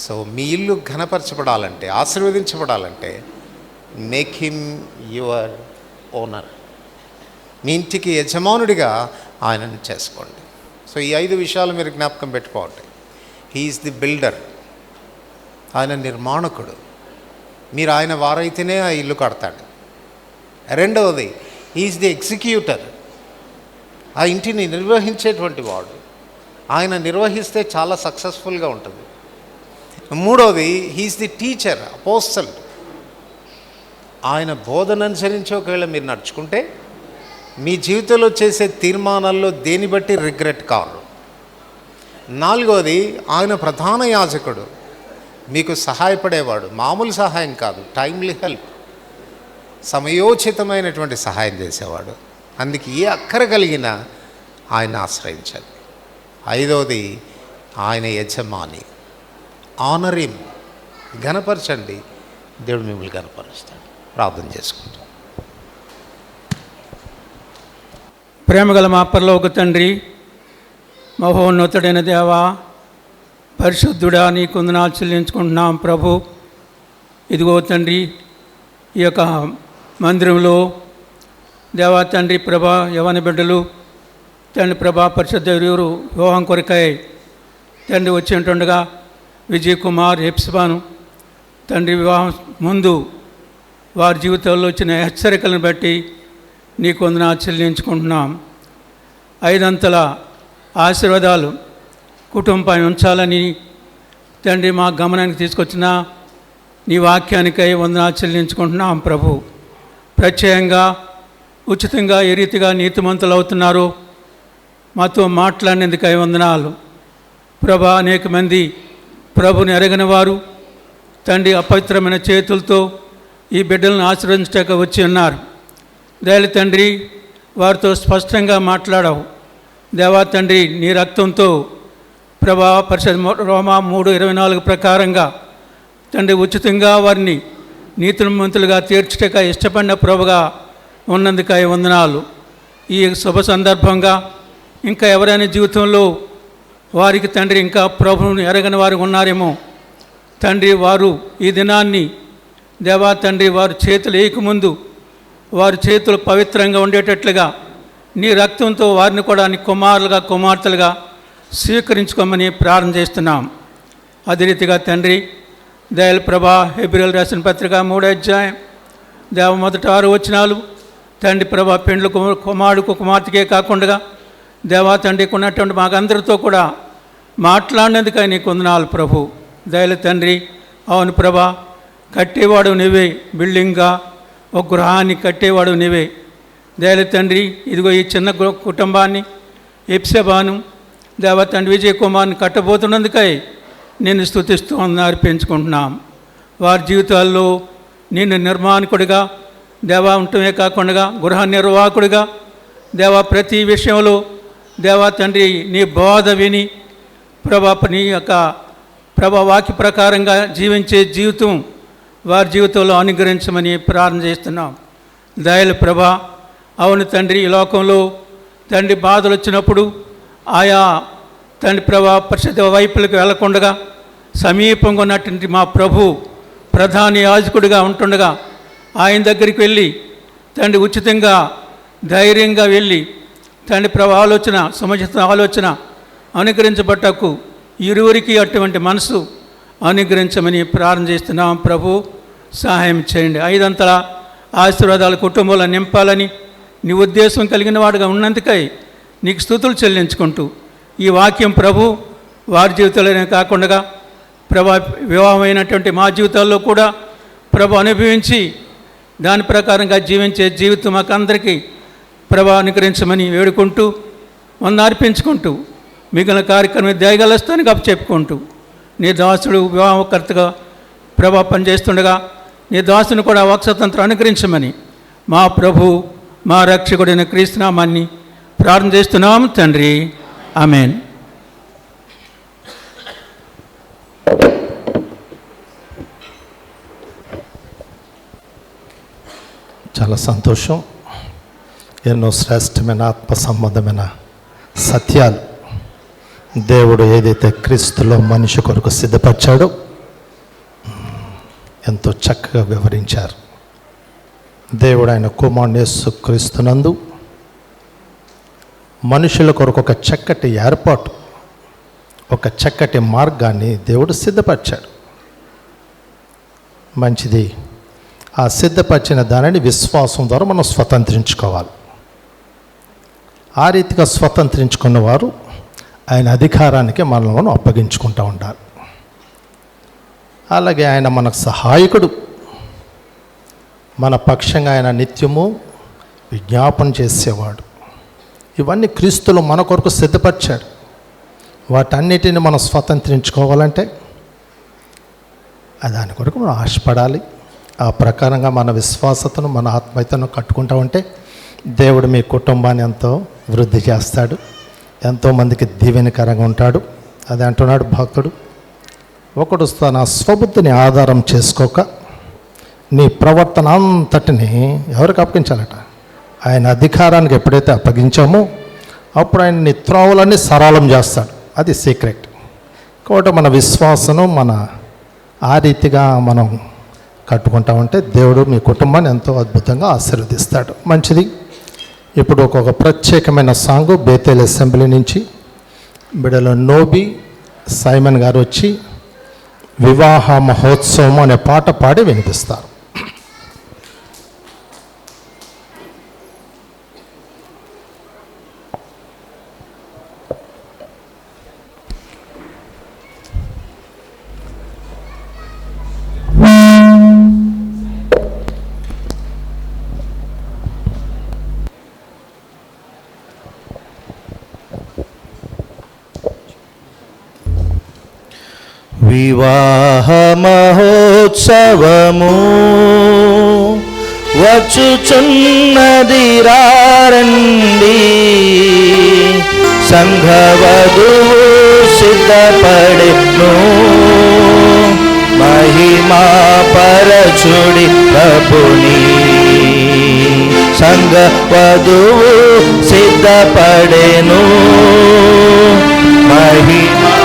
సో మీ ఇల్లు ఘనపరచబడాలంటే, ఆశీర్వదించబడాలంటే, మేక్ హిమ్ యువర్ ఓనర్. మీ ఇంటికి యజమానుడిగా ఆయనను చేసుకోండి. సో ఈ 5 విషయాలు మీరు జ్ఞాపకం పెట్టుకోండి. హీఈస్ ది బిల్డర్, ఆయన నిర్మాణకుడు. మీరు ఆయన వారైతేనే ఆ ఇల్లు కడతాడు. రెండవది, హీఈస్ ది ఎగ్జిక్యూటర్, ఆ ఇంటిని నిర్వహించేటువంటి వాడు. ఆయన నిర్వహిస్తే చాలా సక్సెస్ఫుల్గా ఉంటుంది. మూడవది, హీఈస్ ది టీచర్, అపోస్తల్. ఆయన బోధన అనుసరించి ఒకవేళ మీరు నడుచుకుంటే మీ జీవితంలో చేసే తీర్మానాల్లో దేని బట్టి రిగ్రెట్ కారు. నాలుగవది, ఆయన ప్రధాన యాజకుడు. మీకు సహాయపడేవాడు. మామూలు సహాయం కాదు, టైమ్లీ హెల్ప్, సమయోచితమైనటువంటి సహాయం చేసేవాడు. అందుకే ఏ అక్కర కలిగినా ఆయన ఆశ్రయించాలి. ఐదవది ఆయన యజమాని. ఆనర్ హిమ్, ఘనపరచండి, దేవుడు మిమ్మల్ని ఘనపరుస్తాడు. ప్రార్థన చేసుకుంటాం. ప్రేమగల మా పరలోక తండ్రి, మహోన్నతుడైన దేవా, పరిశుద్ధుడా, నీకు వందనాలు చెల్లించుకుంటున్నాం ప్రభు. ఇదిగో తండ్రి, ఈ యొక్క మందిరంలో దేవా తండ్రి ప్రభా, యవన బిడ్డలు తండ్రి ప్రభా, పరిశుద్ధ ఎవరు వివాహం కొరకై తండ్రి వచ్చి ఉంటుండగా విజయ్ కుమార్, హెప్సిబాను తండ్రి వివాహం ముందు వారి జీవితాల్లో వచ్చిన హెచ్చరికలను బట్టి నీకు వందనాలు చెల్లించుకుంటున్నాం. ఐదంతల ఆశీర్వాదాలు కుటుంబాన్ని ఉంచాలని తండ్రి మా గమనానికి తీసుకొచ్చిన నీ వాక్యానికై వందనాలు చెల్లించుకుంటున్నాం ప్రభు. ప్రత్యేకంగా ఉచితంగా ఏ రీతిగా నీతిమంతులు అవుతున్నారో మాతో మాట్లాడినందుకై వందనాలు ప్రభా. అనేక మంది ప్రభుని ఎరగని వారు తండ్రి అపవిత్రమైన చేతులతో ఈ బిడ్డలను ఆశీర్వదించక వచ్చి ఉన్నారు. దయలు తండ్రి, వారితో స్పష్టంగా మాట్లాడావు దేవా తండ్రి. నీ రక్తంతో ప్రభా, పరిషత్ రోమా 3:24 ప్రకారంగా తండ్రి ఉచితంగా వారిని నీతిమంతులుగా తీర్చుటక ఇష్టపడిన ప్రభుగా ఉన్నందుకై వందనాలు. ఈ శుభ సందర్భంగా ఇంకా ఎవరైనా జీవితంలో వారికి తండ్రి ఇంకా ప్రభువుని ఎరగని వారు ఉన్నారేమో తండ్రి, వారు ఈ దినాన్ని దేవా తండ్రి వారు చేతులు వేయకముందు వారి చేతులు పవిత్రంగా ఉండేటట్లుగా నీ రక్తంతో వారిని కూడా నీ కుమారులుగా కుమార్తెలుగా స్వీకరించుకోమని ప్రార్థన చేస్తున్నాం. అదే రీతిగా తండ్రి దయల ప్రభా, హెబ్రీయులకు రాసిన పత్రిక 3వ అధ్యాయం దేవ మొదటి 6 వచనాలు తండ్రి ప్రభా, పెండ్లు కుమారుడు కుమార్తెకే కాకుండా దేవా తండ్రి ఉన్నటువంటి మాకందరితో కూడా మాట్లాడినందుకై నీకు వందనాలు ప్రభు. దయల తండ్రి, అవును ప్రభా, కట్టేవాడు నీవే, బిల్డింగ్గా ఒక గృహాన్ని కట్టేవాడు నీవే. దయల తండ్రి, ఇదిగో ఈ చిన్న కుటుంబాన్ని ఎప్సెబాను దేవా తండ్రి విజయ్ కుమార్ని కట్టబోతున్నందుకై నేను స్తుతిస్తూ అర్పించుకుంటున్నాం. వారి జీవితాల్లో నేను నిర్మాణకుడిగా దేవా ఉండటమే కాకుండా గృహ నిర్వాహకుడిగా దేవా ప్రతి విషయంలో దేవా తండ్రి నీ బోధ విని ప్రభా, నీ యొక్క ప్రభా వాక్య ప్రకారంగా జీవించే జీవితం వారి జీవితంలో అనుగ్రహించమని ప్రార్థన చేస్తున్నాం. దయలు ప్రభా, అవును తండ్రి, ఈ లోకంలో తండ్రి బాధలు వచ్చినప్పుడు ఆయా తండ్రి ప్రభా పరిశుద్ధ వైపులకు వెళ్లకుండా సమీపంగా ఉన్నటువంటి మా ప్రభు ప్రధాన యాజకుడిగా ఉంటుండగా ఆయన దగ్గరికి వెళ్ళి తండ్రి ఉచితంగా ధైర్యంగా వెళ్ళి తండ్రి ప్రభా ఆలోచన, సముచిత ఆలోచన అనుగ్రహించబట్టకు ఇరువురికి అటువంటి మనసు అనుగ్రహించమని ప్రార్థన చేస్తున్నాం ప్రభు. సహాయం చేయండి. ఐదంతల ఆశీర్వాదాలు కుటుంబంలో నింపాలని నీ ఉద్దేశం కలిగిన వాడుగా ఉన్నందుకై నీకు స్తుతులు చెల్లించుకుంటూ ఈ వాక్యం ప్రభు వారి జీవితాలనే కాకుండా ప్రభా వివాహమైనటువంటి మా జీవితాల్లో కూడా ప్రభు అనుభవించి దాని ప్రకారంగా జీవించే జీవితం మాకు అందరికీ ప్రభా అనుగ్రహించమని వేడుకుంటూ అర్పించుకుంటూ మిగిలిన కార్యక్రమం దయగలస్తానికి చెప్పుకుంటూ నీ దాసుడు వివాహకర్తగా ప్రభా పనిచేస్తుండగా నీ దాసుని కూడా వాక్స్వతంత్రం అనుగ్రహించమని మా ప్రభు మా రక్షకుడైన క్రీస్తునామాన్ని ప్రార్థన చేస్తున్నాం తండ్రి. ఆమేన్. చాలా సంతోషం. ఎన్నో శ్రేష్టమైన ఆత్మ సంబంధమైన సత్యాలు దేవుడు ఏదైతే క్రీస్తులో మనిషి కొరకు సిద్ధపరిచాడో ఎంతో చక్కగా వివరించారు. దేవుడు ఆయన కుమారుని యేసు క్రీస్తునందు మనుషుల కొరకు ఒక చక్కటి ఏర్పాటు, ఒక చక్కటి మార్గాన్ని దేవుడు సిద్ధపరిచాడు. మంచిది. ఆ సిద్ధపరిచిన దానిని విశ్వాసం ద్వారా మనం స్వతంత్రించుకోవాలి. ఆ రీతిగా స్వతంత్రించుకున్న వారు ఆయన అధికారానికి మనల్ని అప్పగించుకుంటూ ఉండాలి. అలాగే ఆయన మనకు సహాయకుడు, మన పక్షంగా ఆయన నిత్యము విజ్ఞాపన చేసేవాడు. ఇవన్నీ క్రీస్తులో మన కొరకు సిద్ధపరిచాడు. వాటన్నిటిని మనం స్వతంత్రించుకోవాలంటే దాని కొరకు మనం ఆశపడాలి. ఆ ప్రకారంగా మన విశ్వాసతను, మన ఆత్మీయతను కట్టుకుంటూ ఉంటే దేవుడు మీ కుటుంబాన్ని ఎంతో వృద్ధి చేస్తాడు, ఎంతోమందికి దీవెనకరంగా ఉంటాడు. అది అంటున్నాడు భక్తుడు, ఒకడు తన స్వబుద్ధిని ఆధారం చేసుకోక నీ ప్రవర్తన అంతటిని ఎవరికి అప్పగించాలట? ఆయన అధికారానికి ఎప్పుడైతే అప్పగించామో అప్పుడు ఆయన నీ త్రోవలన్నీ సరళం చేస్తాడు. అది సీక్రెట్. కాబట్టి మన విశ్వాసను ఆ రీతిగా మనం కట్టుకుంటా ఉంటే దేవుడు మీ కుటుంబాన్ని ఎంతో అద్భుతంగా ఆశీర్వదిస్తాడు. మంచిది. ఇప్పుడు ఒక ప్రత్యేకమైన సాంగు బేతేల్ అసెంబ్లీ నుంచి బిడలో నోబి సైమన్ గారు వచ్చి వివాహ మహోత్సవం అనే పాట పాడి వినిపిస్తారు. వివాహ మహోత్సవము వచ్చుచున్నది రండి, సంఘవధువు సిద్ధపడెను, మహిమా పరచుడి ప్రభుని. సంఘవధువు సిద్ధపడెను, మహిమా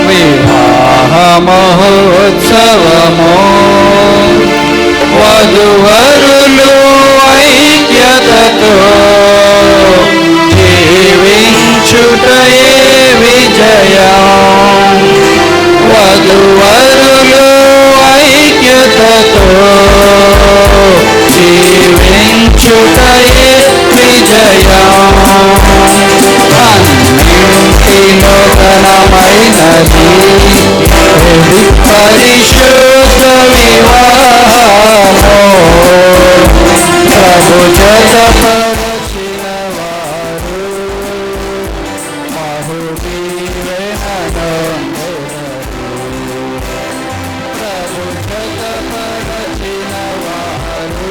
వివాహ మహోత్సవము వధువరులు ఐక్యతతో జీవించుటయే విజయం. వధువరులు ఐక్యతతో జీవించుటయే విజయం. అన్నింటిలో ఘనమైనది పరిశుద్ధ వివాహము, ప్రభు జతపరచిన వారు ప్రభు జతపరచిన వారు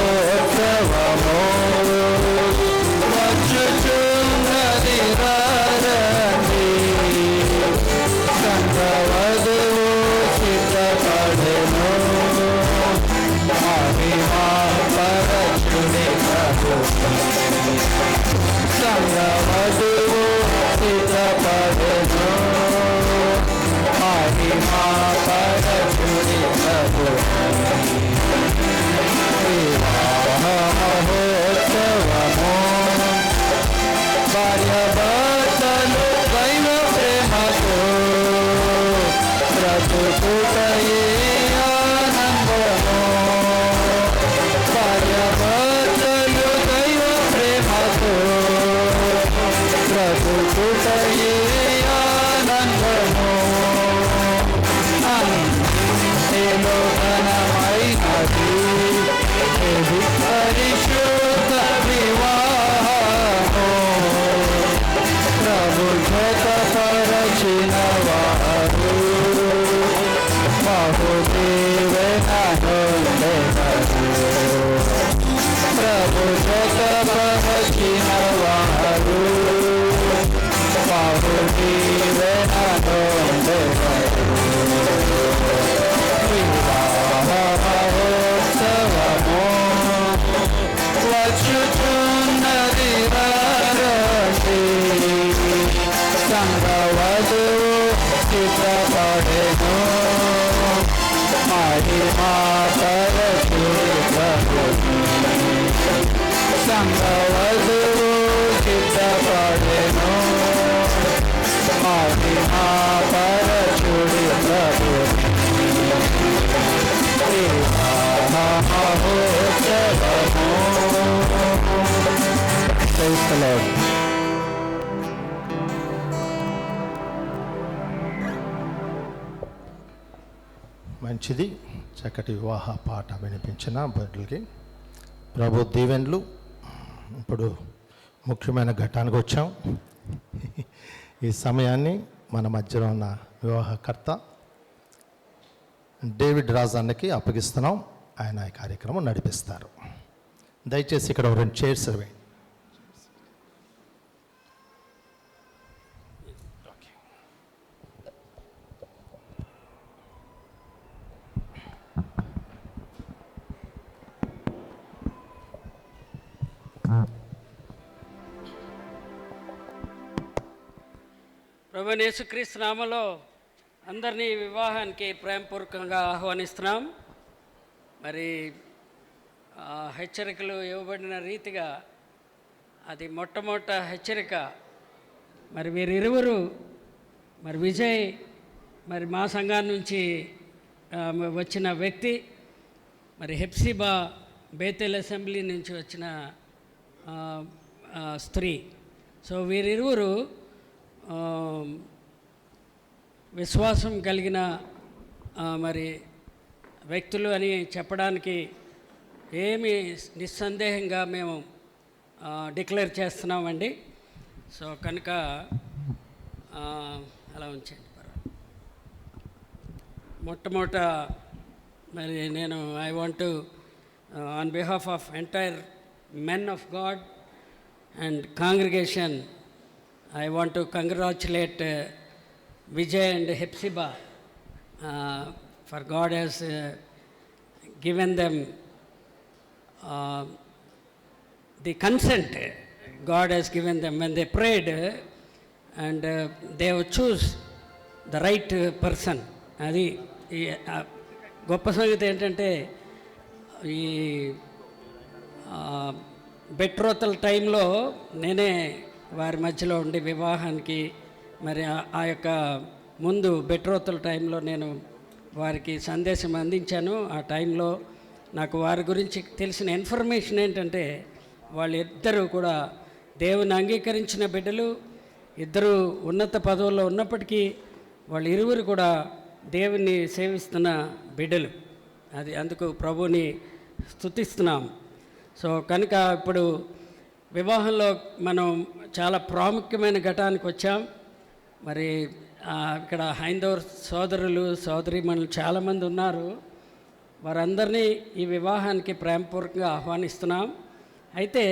మహోత్సవము వచ్చుచున్నది రండి, సంఘవధువు సిద్ధపడెను, మహిమా పరచుడి ప్రభుని. సంఘవధువు సిద్ధపడెను, మహిమా పరచుడి ప్రభుని. మహోత్సవము భార్యాభర్తలు దైవ ప్రేమతో బ్రతుకుటయే ఆనందము. భార్యాభర్తలు దైవ ప్రేమతో బ్రతుకుటయే ఆనందము. అన్నింటిలో ఘనమైనది పరిశుద్ధ వివాహము, ప్రభు జతపరచిన వారు బహుదీవెననొందెదరు. ప్రభు జతపరచిన వారు బహుదీవెననొందెదరు. వివాహ మహోత్సవము వచ్చుచున్నది రండి, సంఘవధువు సిద్ధపడెను, మహిమా పరచుడి ప్రభుని. సంఘవధువు సిద్ధపడెను, మహిమా పరచుడి ప్రభుని. మహోత్సవము. Praise the Lord. మంచిది. చక్కటి వివాహ పాట వినిపించిన బిడ్డలకి ప్రభు దీవెన్లు. ఇప్పుడు ముఖ్యమైన ఘట్టానికి వచ్చాం. ఈ సమయాన్ని మన మధ్యలో ఉన్న వివాహకర్త డేవిడ్ రాజానికి అప్పగిస్తున్నాం. ఆయన ఈ కార్యక్రమం నడిపిస్తారు. దయచేసి ఇక్కడ 2 చైర్స్ వేయండి. ప్రభువైన యేసుక్రీస్తు నామములో అందరినీ వివాహానికి ప్రేమపూర్వకంగా ఆహ్వానిస్తున్నాం. మరి హెచ్చరికలు ఇవ్వబడిన రీతిగా అది మొట్టమొదట హెచ్చరిక. మరి వీరిరువురు, మరి విజయ్ మరి మా సంఘం నుంచి వచ్చిన వ్యక్తి, మరి హెప్సిబా బేతెల్ అసెంబ్లీ నుంచి వచ్చిన స్త్రీ. సో వీరిరువురు విశ్వాసం కలిగిన మరి వ్యక్తులు అని చెప్పడానికి ఏమి నిస్సందేహంగా మేము డిక్లేర్ చేస్తున్నామండి. సో కనుక అలా ఉంచండి. మొట్టమొదట మరి నేను I want to on behalf of entire men of God and congregation, I want to congratulate Vijay and Hepsiba for God has given them the consent. God has given them when they prayed and they have choose the right person. అది గొప్ప సంగతి ఏంటంటే ఈ బెట్రోతల్ టైంలో నేనే వారి మధ్యలో ఉండి వివాహానికి మరి ఆ యొక్క ముందు బెట్రోతల్ టైంలో నేను వారికి సందేశం అందించాను. ఆ టైంలో నాకు వారి గురించి తెలిసిన ఇన్ఫర్మేషన్ ఏంటంటే వాళ్ళిద్దరూ కూడా దేవుని అంగీకరించిన బిడ్డలు, ఇద్దరు ఉన్నత పదవుల్లో ఉన్నప్పటికీ వాళ్ళు ఇరువురు కూడా దేవుని సేవిస్తున్న బిడ్డలు. అది అందుకు ప్రభువుని స్తుతిస్తున్నాం. సో కనుక ఇప్పుడు వివాహంలో మనం చాలా ప్రాముఖ్యమైన ఘటానికి వచ్చాం. మరి ఇక్కడ హైందవ సోదరులు సోదరీమణులు చాలామంది ఉన్నారు. వారందరినీ ఈ వివాహానికి ప్రేమపూర్వకంగా ఆహ్వానిస్తున్నాం. అయితే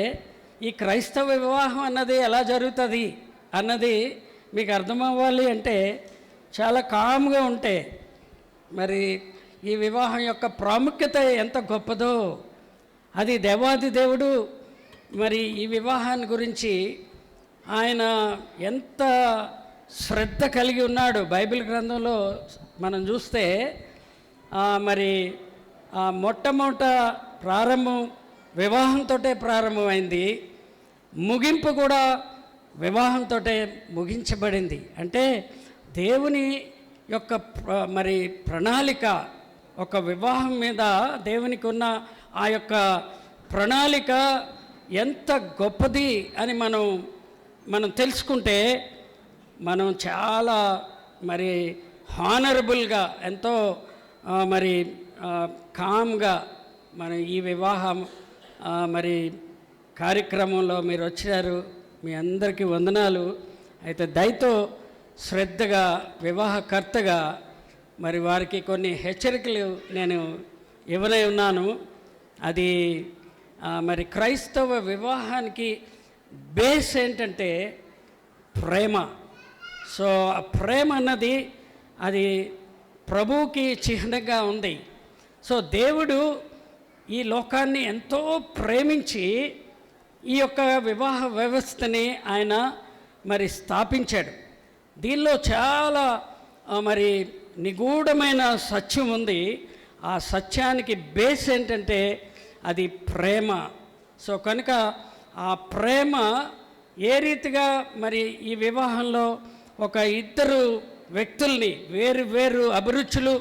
ఈ క్రైస్తవ వివాహం అన్నది ఎలా జరుగుతుంది అన్నది మీకు అర్థమవ్వాలి అంటే చాలా కామ్గా ఉంటే మరి ఈ వివాహం యొక్క ప్రాముఖ్యత ఎంత గొప్పదో, అది దేవాది దేవుడు మరి ఈ వివాహాన్ని గురించి ఆయన ఎంత శ్రద్ధ కలిగి ఉన్నాడు. బైబిల్ గ్రంథంలో మనం చూస్తే మరి మొట్టమొదట ప్రారంభం వివాహంతో ప్రారంభమైంది, ముగింపు కూడా వివాహంతో ముగించబడింది. అంటే దేవుని యొక్క మరి ప్రణాళిక, ఒక వివాహం మీద దేవునికి ఉన్న ఆ యొక్క ప్రణాళిక ఎంత గొప్పది అని మనం తెలుసుకుంటే మనం చాలా మరి హానరబుల్గా ఎంతో మరి కామ్గా మనం ఈ వివాహం మరి కార్యక్రమంలో మీరు వచ్చారు. మీ అందరికీ వందనాలు. అయితే దయతో శ్రద్ధగా వివాహకర్తగా మరి వారికి కొన్ని హెచ్చరికలు నేను ఇవ్వనే ఉన్నాను. అది మరి క్రైస్తవ వివాహానికి బేస్ ఏంటంటే ప్రేమ. సో ఆ ప్రేమ అన్నది అది ప్రభువుకి చిహ్నంగా ఉంది. సో దేవుడు ఈ లోకాన్ని ఎంతో ప్రేమించి ఈ యొక్క వివాహ వ్యవస్థని ఆయన మరి స్థాపించాడు. దీనిలో చాలా మరి నిగూఢమైన సత్యం ఉంది. ఆ సత్యానికి బేస్ ఏంటంటే అది ప్రేమ. సో కనుక ఆ ప్రేమ ఏ రీతిగా మరి ఈ వివాహంలో ఒక ఇద్దరు వ్యక్తుల్ని వేరు అభిరుచులు,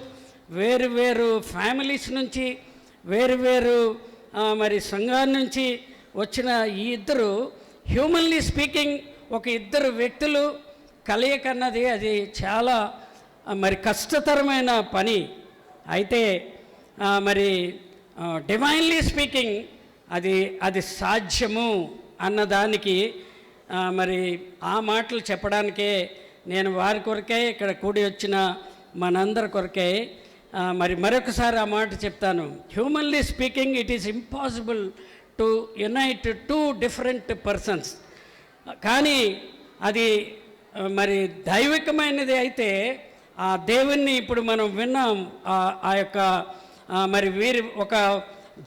వేరు ఫ్యామిలీస్ నుంచి, వేరు మరి సంఘాల నుంచి వచ్చిన ఈ ఇద్దరు హ్యూమన్లీ స్పీకింగ్ ఒక ఇద్దరు వ్యక్తులు కలయిక అన్నది అది చాలా మరి కష్టతరమైన పని. అయితే మరి డివైన్లీ స్పీకింగ్ అది సాధ్యము అన్నదానికి మరి ఆ మాటలు చెప్పడానికే నేను వారి కొరకే ఇక్కడ కూడి వచ్చిన మనందరి కొరకే మరి మరొకసారి ఆ మాట చెప్తాను. Humanly speaking it is impossible to unite two different persons. కానీ అది మరి దైవికమైనది అయితే ఆ దేవుణ్ణి ఇప్పుడు మనం విన్నాం. ఆ యొక్క మరి వీరి ఒక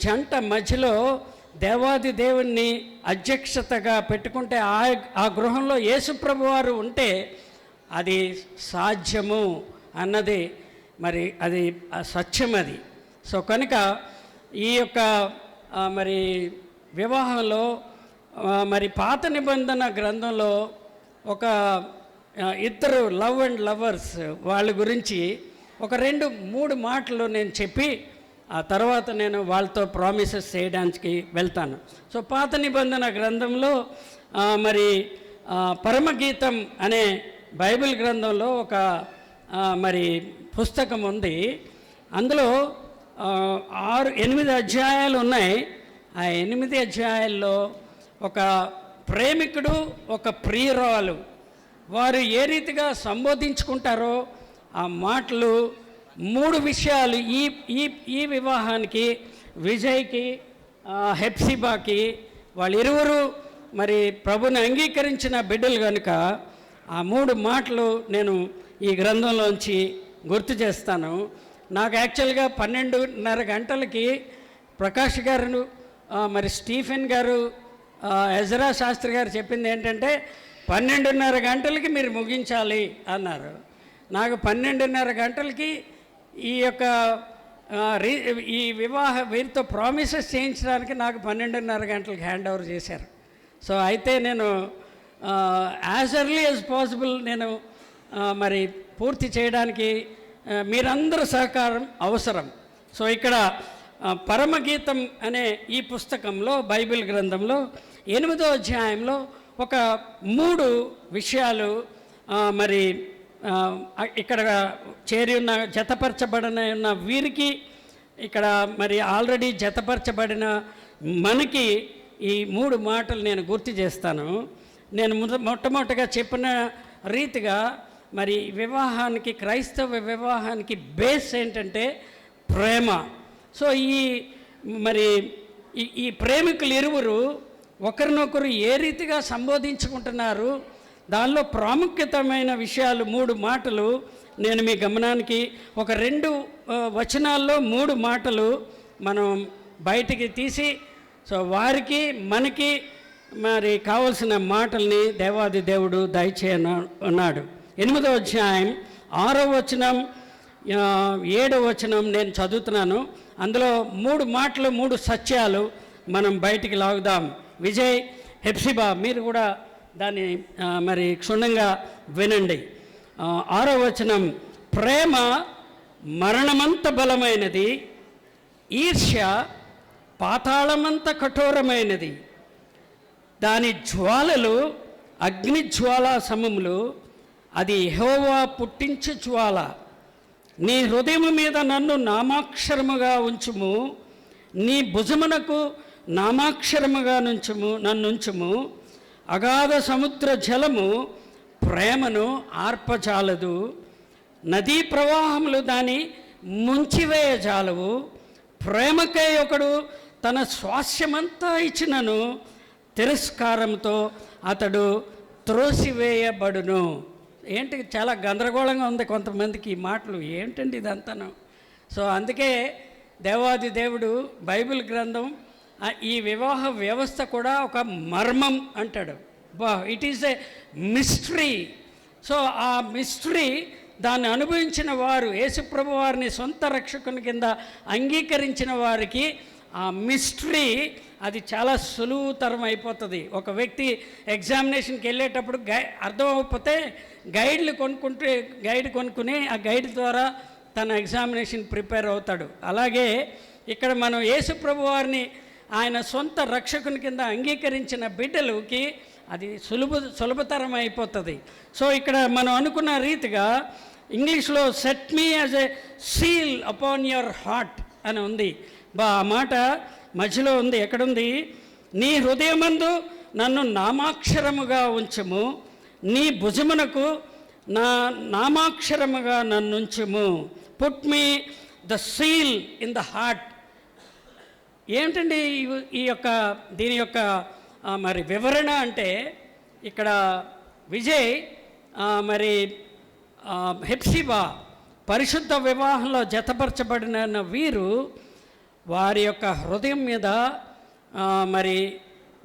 జంట మధ్యలో దేవాది దేవుణ్ణి అధ్యక్షతగా పెట్టుకుంటే ఆ గృహంలో యేసుప్రభు వారు ఉంటే అది సాధ్యము అన్నది మరి అది సత్యం అది. సో కనుక ఈ యొక్క మరి వివాహంలో మరి పాత నిబంధన గ్రంథంలో ఒక ఇద్దరు లవ్ అండ్ లవర్స్ వాళ్ళ గురించి ఒక 2-3 మాటలు నేను చెప్పి ఆ తర్వాత నేను వాళ్ళతో ప్రామిసెస్ చేయడానికి వెళ్తాను. సో పాత నిబంధన గ్రంథంలో మరి పరమగీతం అనే బైబిల్ గ్రంథంలో ఒక మరి పుస్తకం ఉంది. అందులో 6-8 అధ్యాయాలు ఉన్నాయి. ఆ 8 అధ్యాయాల్లో ఒక ప్రేమికుడు ఒక ప్రియురాలు వారు ఏ రీతిగా సంబోధించుకుంటారో ఆ మాటలు 3 విషయాలు ఈ వివాహానికి, విజయ్కి, హెప్సిబాకి వాళ్ళిరువురు మరి ప్రభుని అంగీకరించిన బిడ్డలు కనుక ఆ 3 మాటలు నేను ఈ గ్రంథంలోంచి గుర్తు చేస్తాను. నాకు యాక్చువల్గా 12:30 గంటలకి ప్రకాష్ గారు మరి స్టీఫెన్ గారు ఎజ్రా శాస్త్రి గారు చెప్పింది ఏంటంటే 12:30 గంటలకి మీరు ముగించాలి అన్నారు. నాకు 12:30 గంటలకి ఈ యొక్క ఈ వీరితో ప్రామిసెస్ చేయించడానికి నాకు 12:30 గంటలకి హ్యాండ్ ఓవర్ చేశారు. సో అయితే నేను యాజ్ ఎర్లీ యాజ్ పాసిబుల్ నేను మరి పూర్తి చేయడానికి మీరందరూ సహకారం అవసరం. సో ఇక్కడ పరమగీతం అనే ఈ పుస్తకంలో బైబిల్ గ్రంథంలో 8వ అధ్యాయంలో ఒక 3 విషయాలు మరి ఇక్కడ చేరి ఉన్న జతపరచబడిన ఉన్న వీరికి ఇక్కడ మరి ఆల్రెడీ జతపరచబడిన మనకి ఈ 3 మాటలు నేను గుర్తు చేస్తాను. నేను మొట్టమొదటిగా చెప్పిన రీతిగా మరి వివాహానికి, క్రైస్తవ వివాహానికి బేస్ ఏంటంటే ప్రేమ. సో ఈ ప్రేమికులు ఇరువురు ఒకరినొకరు ఏ రీతిగా సంబోధించుకుంటున్నారు, దానిలో ప్రాముఖ్యతమైన విషయాలు 3 మాటలు నేను మీ గమనానికి ఒక 2 వచనాల్లో 3 మాటలు మనం బయటికి తీసి సో వారికి మనకి మరి కావలసిన మాటల్ని దేవాది దేవుడు దయచేయన్నాడు. 8వ అధ్యాయం 6వ వచనం 7వ వచనం నేను చదువుతున్నాను. అందులో 3 మాటలు 3 సత్యాలు మనం బయటికి లాగుదాం. విజయ్, హెప్సిబా మీరు కూడా దాన్ని మరి క్షుణ్ణంగా వినండి. 6వ వచనం, ప్రేమ మరణమంత బలమైనది, ఈర్ష్య పాతాళమంత కఠోరమైనది, దాని జ్వాలలు అగ్నిజ్వాలా సమములు, అది యెహోవా పుట్టించు జ్వాల. నీ హృదయం మీద నన్ను నామాక్షరముగా ఉంచుము, నీ భుజమునకు నామాక్షరముగా నన్నుంచుము. అగాధ సముద్ర జలము ప్రేమను ఆర్పజాలదు, నదీ ప్రవాహములు దాని ముంచివేయజాలవు. ప్రేమకై ఒకడు తన స్వాస్యమంతా ఇచ్చినను తిరస్కారంతో అతడు త్రోసివేయబడును. ఏంటి చాలా గందరగోళంగా ఉంది కొంతమందికి ఈ మాటలు, ఏంటండి ఇదంతాను. సో అందుకే దేవాది దేవుడు బైబిల్ గ్రంథం ఈ వివాహ వ్యవస్థ కూడా ఒక మర్మం అంటాడు. It is a mystery. So ఆ మిస్టరీ దాన్ని అనుభవించిన వారు, యేసుప్రభు వారిని సొంత రక్షకుని కింద అంగీకరించిన వారికి ఆ మిస్టరీ అది చాలా సులువుతరం అయిపోతుంది. ఒక వ్యక్తి ఎగ్జామినేషన్కి వెళ్ళేటప్పుడు అర్థం అవ్వకపోతే గైడ్ కొనుక్కుని ఆ గైడ్ ద్వారా తన ఎగ్జామినేషన్ ప్రిపేర్ అవుతాడు. అలాగే ఇక్కడ మనం యేసుప్రభు వారిని ఆయన సొంత రక్షకుని కింద అంగీకరించిన బిడ్డలకి అది సులభతరం అయిపోతుంది. సో ఇక్కడ మనం అనుకున్న రీతిగా ఇంగ్లీష్లో set me as a seal upon your heart అని ఉంది. ఆ మాట మధ్యలో ఉంది. ఎక్కడుంది? నీ హృదయమందు నన్ను నామాక్షరముగా ఉంచుము, నీ భుజమునకు నా నామాక్షరముగా నన్నుంచుము. Put me the seal in the heart. ఏమిటండి ఈ యొక్క దీని యొక్క మరి వివరణ అంటే, ఇక్కడ విజయ్ మరి హెప్సిబా పరిశుద్ధ వివాహంలో జతపరచబడిన వీరు వారి యొక్క హృదయం మీద మరి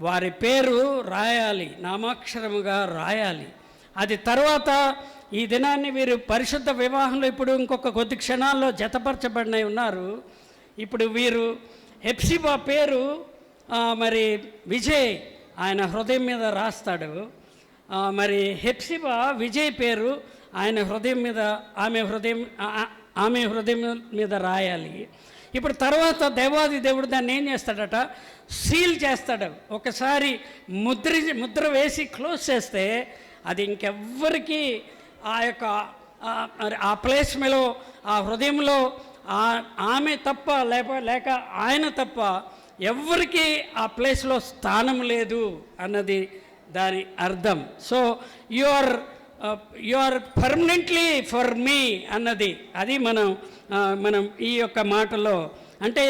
వారి పేరు రాయాలి, నామాక్షరముగా రాయాలి. అది తర్వాత ఈ దినాన్ని వీరు పరిశుద్ధ వివాహంలో ఇప్పుడు ఇంకొక కొద్ది క్షణాల్లో జతపరచబడిన ఉన్నారు. ఇప్పుడు వీరు హెప్సిబా పేరు మరి విజయ్ ఆయన హృదయం మీద రాస్తాడు. మరి హెప్సిబా విజయ్ పేరు ఆయన హృదయం మీద ఆమె హృదయం మీద రాయాలి. ఇప్పుడు తర్వాత దేవాది దేవుడు దాన్ని ఏం చేస్తాడట? సీల్ చేస్తాడు. ఒకసారి ముద్ర వేసి క్లోజ్ చేస్తే అది ఇంకెవ్వరికి ఆ యొక్క ఆ ప్లేస్ మీద ఆ హృదయంలో ఆమె తప్ప లేక ఆయన తప్ప ఎవ్వరికి ఆ ప్లేస్లో స్థానం లేదు అన్నది దాని అర్థం. So you are permanently for me అన్నది అది మనం ఈ యొక్క మాటలో అంటే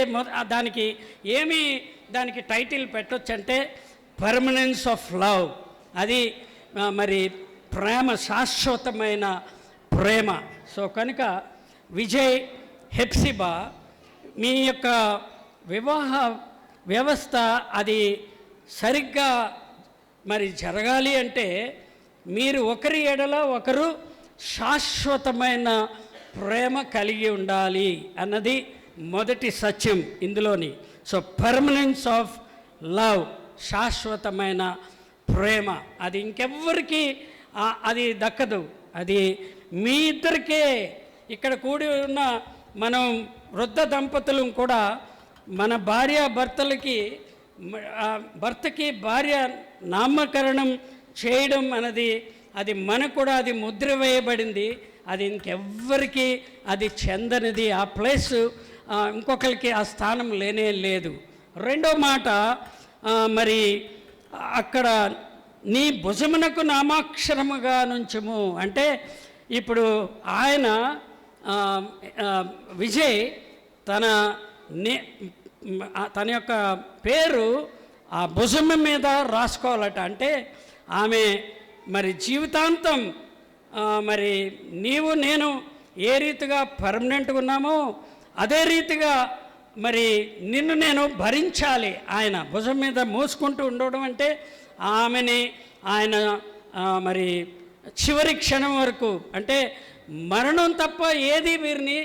దానికి టైటిల్ పెట్టొచ్చు అంటే పర్మనెన్స్ ఆఫ్ లవ్. అది మరి ప్రేమ, శాశ్వతమైన ప్రేమ. సో కనుక విజయ్ హెప్సిబా మీ యొక్క వివాహ వ్యవస్థ అది సరిగ్గా మరి జరగాలి అంటే మీరు ఒకరి ఎడల ఒకరు శాశ్వతమైన ప్రేమ కలిగి ఉండాలి అన్నది మొదటి సత్యం ఇందులోని. సో పర్మనెన్స్ ఆఫ్ లవ్, శాశ్వతమైన ప్రేమ అది ఇంకెవ్వరికి అది దక్కదు. అది మీ ఇద్దరికే. ఇక్కడ కూడి ఉన్న మనం వృద్ధ దంపతులు కూడా మన భర్తకి భార్య నామకరణం చేయడం అన్నది అది మనకు కూడా అది ముద్ర వేయబడింది. అది ఇంకెవ్వరికి అది చెందనిది. ఆ ప్లేస్ ఇంకొకరికి ఆ స్థానం లేనే లేదు. రెండో మాట మరి అక్కడ నీ భుజమునకు నామాక్షరముగా నుంచుము అంటే ఇప్పుడు ఆయన విజయ్ తన యొక్క పేరు ఆ భుజము మీద రాసుకోవాలట. అంటే ఆమె మరి జీవితాంతం మరి నీవు నేను ఏ రీతిగా పర్మనెంట్గా ఉన్నామో అదే రీతిగా మరి నిన్ను నేను భరించాలి. ఆయన భుజం మీద మోసుకుంటూ ఉండడం అంటే ఆమెని ఆయన మరి చివరి క్షణం వరకు అంటే మరణం తప్ప ఏది వీరిని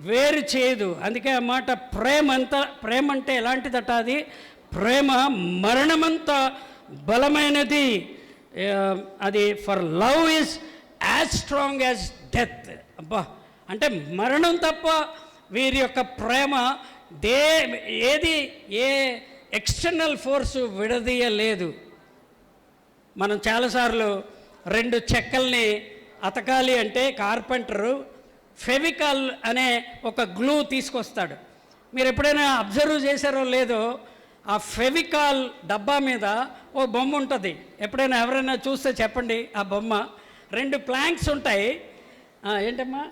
వేరు చేయదు. అందుకే ఆ మాట ప్రేమ అంటే ఎలాంటిదట? అది ప్రేమ మరణమంత బలమైనది. అది for love is as strong as death. అబ్బా, అంటే మరణం తప్ప వీరి యొక్క ప్రేమ ఏ ఎక్స్టర్నల్ ఫోర్సు విడదీయలేదు. మనం చాలాసార్లు 2 చెక్కల్ని అతకాలి అంటే కార్పెంటరు ఫెవికాల్ అనే ఒక గ్లూ తీసుకొస్తాడు. మీరు ఎప్పుడైనా అబ్జర్వ్ చేశారో లేదో, ఆ ఫెవికాల్ డబ్బా మీద ఓ బొమ్మ ఉంటుంది. ఎప్పుడైనా ఎవరైనా చూస్తే చెప్పండి. ఆ బొమ్మ 2 ప్లాంక్స్ ఉంటాయి. ఏంటమ్మా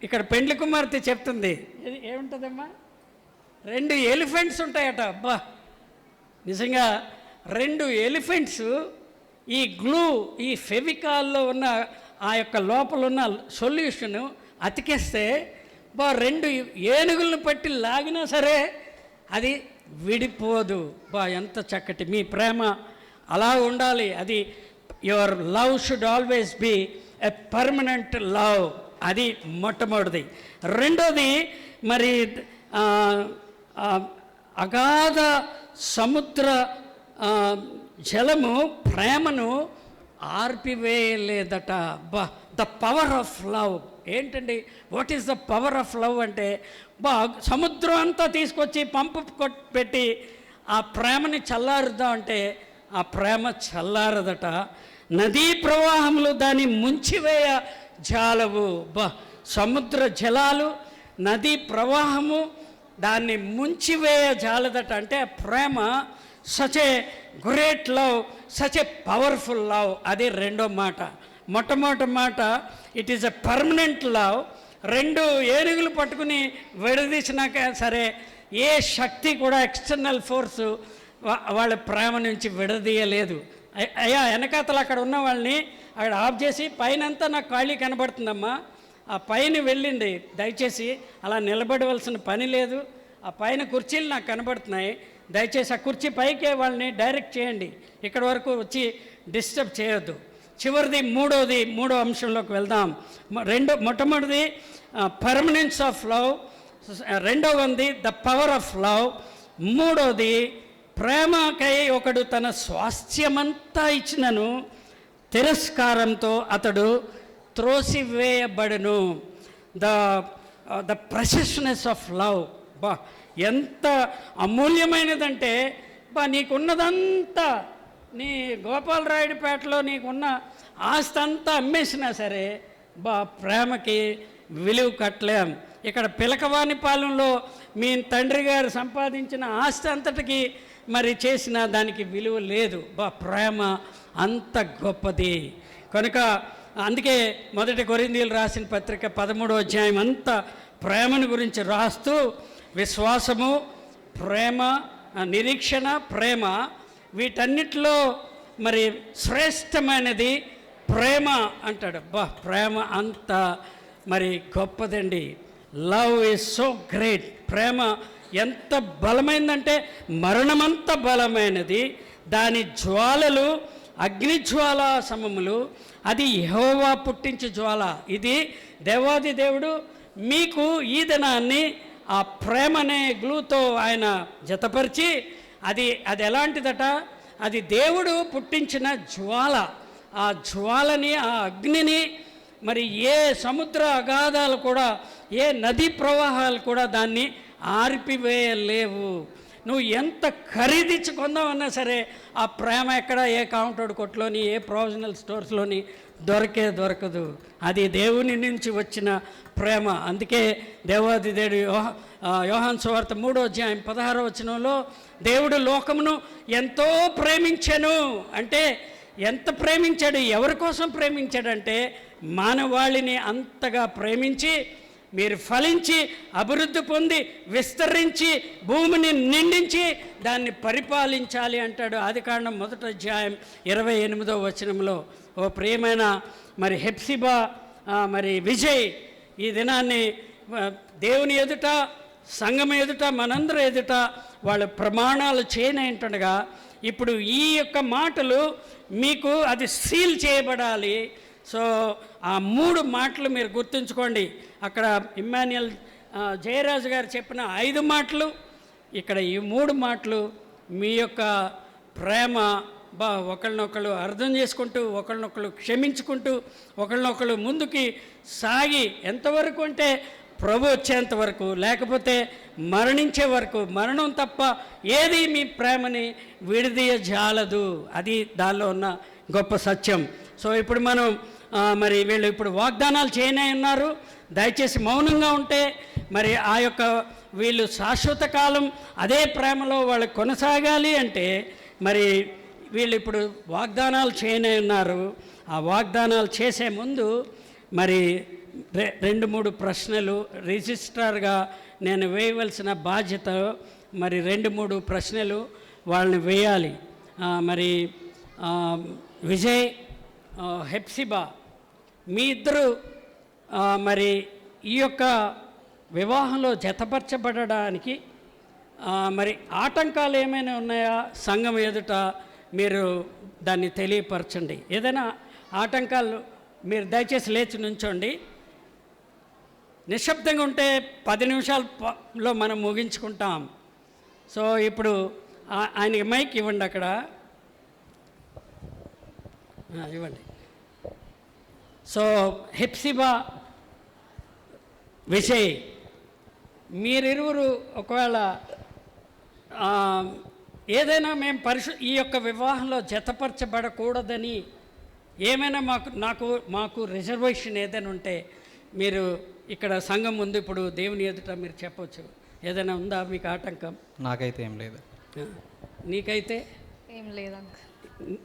ఇక్కడ పెండ్లి కుమార్తె చెప్తుంది, ఏముంటుందమ్మా? 2 ఎలిఫెంట్స్ ఉంటాయట. అబ్బా, నిజంగా 2 ఎలిఫెంట్స్ ఈ గ్లూ, ఈ ఫెవికాల్లో ఉన్న ఆ యొక్క లోపల ఉన్న సొల్యూషను అతికేస్తే 2 ఏనుగులను పట్టి లాగినా సరే అది విడిపోదు. ఎంత చక్కటి మీ ప్రేమ అలా ఉండాలి. అది your love should always be a permanent love. అది మొట్టమొదటిది. రెండోది మరి అగాధ సముద్ర జలము ప్రేమను ఆర్పివేయలేదట. ద పవర్ ఆఫ్ లవ్ ఏంటండి? What is the power of love అంటే సముద్రం అంతా తీసుకొచ్చి పంపు పెట్టి ఆ ప్రేమని చల్లారుద్దాం అంటే ఆ ప్రేమ చల్లారదట. నదీ ప్రవాహములు దాన్ని ముంచివేయ జాలవు. సముద్ర జలాలు, నదీ ప్రవాహము దాన్ని ముంచివేయ జాలదట. అంటే ప్రేమ such a great love, such a powerful love. అది రెండో మాట. మొట్టమొదటి మాట it is a permanent love. రెండు ఏనుగులు పట్టుకుని విడదీసినాక సరే ఏ శక్తి కూడా ఎక్స్టర్నల్ ఫోర్సు వాళ్ళ ప్రేమ నుంచి విడదీయలేదు. అయ్యా వెనకాతలు అక్కడ ఉన్న వాళ్ళని అక్కడ ఆఫ్ చేసి పైనంతా నాకు ఖాళీ కనబడుతుందమ్మా, ఆ పైన వెళ్ళింది, దయచేసి అలా నిలబడవలసిన పని లేదు, ఆ పైన కుర్చీలు నాకు కనబడుతున్నాయి, దయచేసి ఆ కుర్చీ పైకే వాళ్ళని డైరెక్ట్ చేయండి, ఇక్కడ వరకు వచ్చి డిస్టర్బ్ చేయొద్దు. చివరిది మూడో అంశంలోకి వెళ్దాం. మొట్టమొదటిది పర్మనెన్స్ ఆఫ్ లవ్, రెండవది ద పవర్ ఆఫ్ లవ్, మూడోది ప్రేమకై ఒకడు తన స్వాస్థ్యమంతా ఇచ్చినను తిరస్కారంతో అతడు త్రోసివేయబడును. The preciousness of love. బా ఎంత అమూల్యమైనదంటే, నీకున్నదంతా, నీ గోపాలరాయుడిపేటలో నీకున్న ఆస్తి అంతా అమ్మేసినా సరే ప్రేమకి విలువ కట్టలేం. ఇక్కడ పిలకవానిపాలెంలో మీ తండ్రి గారు సంపాదించిన ఆస్తి అంతటికి మరి చేసిన దానికి విలువ లేదు. ప్రేమ అంత గొప్పది. కనుక అందుకే మొదటి కొరింథీయులు రాసిన పత్రిక 13వ అధ్యాయం అంతా ప్రేమను గురించి రాస్తూ విశ్వాసము, ప్రేమ, నిరీక్షణ, ప్రేమ, వీటన్నిటిలో మరి శ్రేష్టమైనది ప్రేమ అంటాడు. ప్రేమ అంత మరి గొప్పదండి. Love is so great. ప్రేమ ఎంత బలమైందంటే మరణమంత బలమైనది. దాని జ్వాలలు అగ్నిజ్వాల సమములు. అది యెహోవా పుట్టించే జ్వాల. ఇది దేవాది దేవుడు మీకు ఈ దినాన్ని ఆ ప్రేమనే గ్లూతో ఆయన జతపరిచి, అది ఎలాంటిదట, అది దేవుడు పుట్టించిన జ్వాల. ఆ జ్వాలని, ఆ అగ్నిని మరి ఏ సముద్ర అగాధాలు కూడా, ఏ నదీ ప్రవాహాలు కూడా దాన్ని ఆర్పివేయలేవు. నువ్వు ఎంత ఖరీదించి కొందామన్నా సరే ఆ ప్రేమ ఎక్కడ ఏ కౌంటర్ కొట్టులోని, ఏ ప్రొవిజనల్ స్టోర్స్లోని దొరకదు. అది దేవుని నుంచి వచ్చిన ప్రేమ. అందుకే దేవాది దేవుడు యోహాను సువార్త 3వ అధ్యాయం 16వ వచనంలో దేవుడు లోకమును ఎంతో ప్రేమించెను అంటే, ఎంత ప్రేమించాడు, ఎవరి కోసం ప్రేమించాడంటే మానవాళిని అంతగా ప్రేమించి మీరు ఫలించి అభివృద్ధి పొంది విస్తరించి భూమిని నిండించి దాన్ని పరిపాలించాలి అంటాడు. ఆదికాండం 1వ అధ్యాయం 28వ వచనంలో. ఓ ప్రియమైన మరి హెప్సిబా, మరి విజయ్, ఈ దినాన్ని దేవుని ఎదుట, సంఘం ఎదుట, మనందరి ఎదుట వాళ్ళ ప్రమాణాలు చేయనంటుండగా ఇప్పుడు ఈ యొక్క మాటలు మీకు అది సీల్ చేయబడాలి. సో ఆ 3 మాటలు మీరు గుర్తుంచుకోండి. అక్కడ ఇమ్మాన్యుయల్ జయరాజు గారు చెప్పిన 5 మాటలు, ఇక్కడ ఈ 3 మాటలు మీ యొక్క ప్రేమ ఒకళ్ళనొకళ్ళు అర్థం చేసుకుంటూ, ఒకళ్ళనొకళ్ళు క్షమించుకుంటూ, ఒకళ్ళనొకళ్ళు ముందుకి సాగి ఎంతవరకు అంటే ప్రభు వచ్చేంత వరకు, లేకపోతే మరణించే వరకు. మరణం తప్ప ఏది మీ ప్రేమని విడదీయజాలదు. అది దానిలో ఉన్న గొప్ప సత్యం. సో ఇప్పుడు మనం మరి వీళ్ళు ఇప్పుడు వాగ్దానాలు చేయనే ఉన్నారు. దయచేసి మౌనంగా ఉంటే మరి ఆ యొక్క వీళ్ళు శాశ్వత కాలం అదే ప్రేమలో వాళ్ళు కొనసాగాలి అంటే మరి వీళ్ళు ఇప్పుడు వాగ్దానాలు చేయనే ఉన్నారు. ఆ వాగ్దానాలు చేసే ముందు మరి 2-3 ప్రశ్నలు రిజిస్ట్రార్గా నేను వేయవలసిన బాధ్యత. మరి 2-3 ప్రశ్నలు వాళ్ళని వేయాలి. మరి విజయ్, హెప్సిబా, మీ ఇద్దరు మరి ఈ యొక్క వివాహంలో జతపరచబడడానికి మరి ఆటంకాలు ఏమైనా ఉన్నాయా సంఘం ఎదుట, మీరు దాన్ని తెలియపరచండి. ఏదైనా ఆటంకాలు మీరు దయచేసి లేచి నుంచోండి. నిశ్శబ్దంగా ఉంటే 10 నిమిషాలలో మనం ముగించుకుంటాం. సో ఇప్పుడు ఆయనకి మైక్ ఇవ్వండి, అక్కడ ఇవ్వండి. సో హెప్సిబా, విజయ్, మీరిరువురు ఒకవేళ ఏదైనా మేము ఈ యొక్క వివాహంలో జతపరచబడకూడదని ఏమైనా మాకు రిజర్వేషన్ ఏదైనా ఉంటే మీరు ఇక్కడ సంఘం ముందు ఇప్పుడు దేవుని ఎదుట మీరు చెప్పవచ్చు. ఏదైనా ఉందా మీకు ఆటంకం? నాకైతే ఏం లేదు. నీకైతే ఏం లేదు అంకుల్.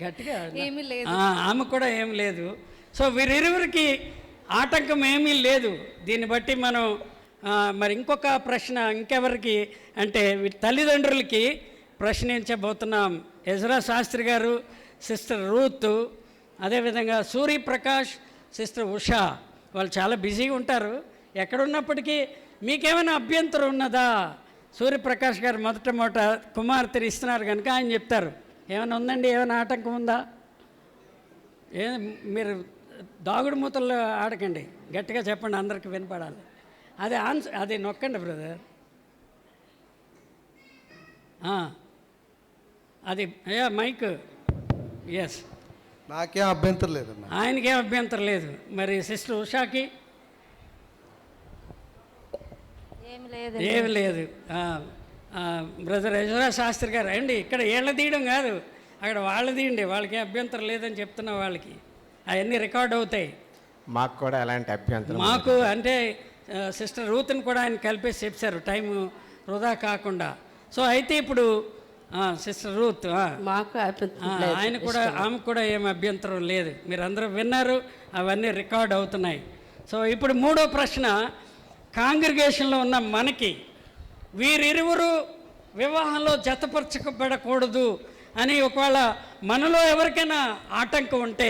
గట్టిగా ఏమీ లేదు. ఆమె కూడా ఏం లేదు. సో వీరిరువురికి ఆటంకం ఏమీ లేదు. దీన్ని బట్టి మనం మరి ఇంకొక ప్రశ్న ఇంకెవరికి అంటే వీరి తల్లిదండ్రులకి ప్రశ్నించబోతున్నాం. ఎజ్రా శాస్త్రి గారు, సిస్టర్ రూత్, అదేవిధంగా సూర్యప్రకాష్, సిస్టర్ ఉషా. వాళ్ళు చాలా బిజీగా ఉంటారు. ఎక్కడున్నప్పటికీ మీకేమైనా అభ్యంతరం ఉన్నదా? సూర్యప్రకాష్ గారు మొదట కుమార్తెలు ఇస్తున్నారు కనుక ఆయన చెప్తారు. ఏమైనా ఉందండి? ఏమైనా ఆటంకం ఉందా? మీరు దాగుడు మూతల్లో ఆడకండి, గట్టిగా చెప్పండి, అందరికి వినపడాలి. అది ఆన్సర్, అది నొక్కండి బ్రదర్. అది మైక్. ఎస్, నాకేం అభ్యంతరం లేదన్న. ఆయనకేం అభ్యంతరం లేదు. మరి సిస్టర్ ఉషాకి ఏమి లేదు. బ్రదర్ ఎజ్రా శాస్త్రి గారు అండి, ఇక్కడ ఏళ్ళ తీయడం కాదు, అక్కడ వాళ్ళ తీయండి, వాళ్ళకి అభ్యంతరం లేదని చెప్తున్నా. వాళ్ళకి అవన్నీ రికార్డ్ అవుతాయి. మాకు కూడా ఎలాంటి అభ్యంతరం మాకు అంటే సిస్టర్ రూత్ని కూడా ఆయన కలిపేసి చెప్పారు, టైం వృధా కాకుండా. సో అయితే ఇప్పుడు సిస్టర్ రూత్ మాకు ఆయన కూడా, ఆమె కూడా ఏమి అభ్యంతరం లేదు. మీరు అందరూ విన్నారు, అవన్నీ రికార్డ్ అవుతున్నాయి. సో ఇప్పుడు మూడో ప్రశ్న, కాంగ్రిగేషన్లో ఉన్న మనకి వీరిరువురు వివాహంలో జతపరచబడకూడదు అని ఒకవేళ మనలో ఎవరికైనా ఆటంకం ఉంటే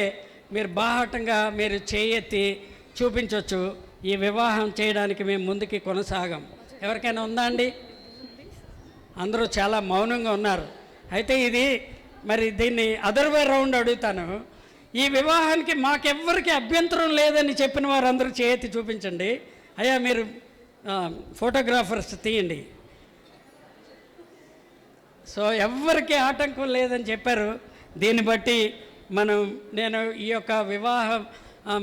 మీరు బాహాటంగా మీరు చేయెత్తి చూపించవచ్చు. ఈ వివాహం చేయడానికి మేము ముందుకి కొనసాగం. ఎవరికైనా ఉందా అండి? అందరూ చాలా మౌనంగా ఉన్నారు. అయితే ఇది మరి దీన్ని అదర్ వే రౌండ్ అడుగుతాను. ఈ వివాహానికి మాకెవ్వరికి అభ్యంతరం లేదని చెప్పిన వారందరూ చేయెత్తి చూపించండి. అయ్యా మీరు ఫోటోగ్రాఫర్స్ తీయండి. సో ఎవ్వరికి ఆటంకం లేదని చెప్పారు. దీన్ని బట్టి నేను ఈ యొక్క వివాహం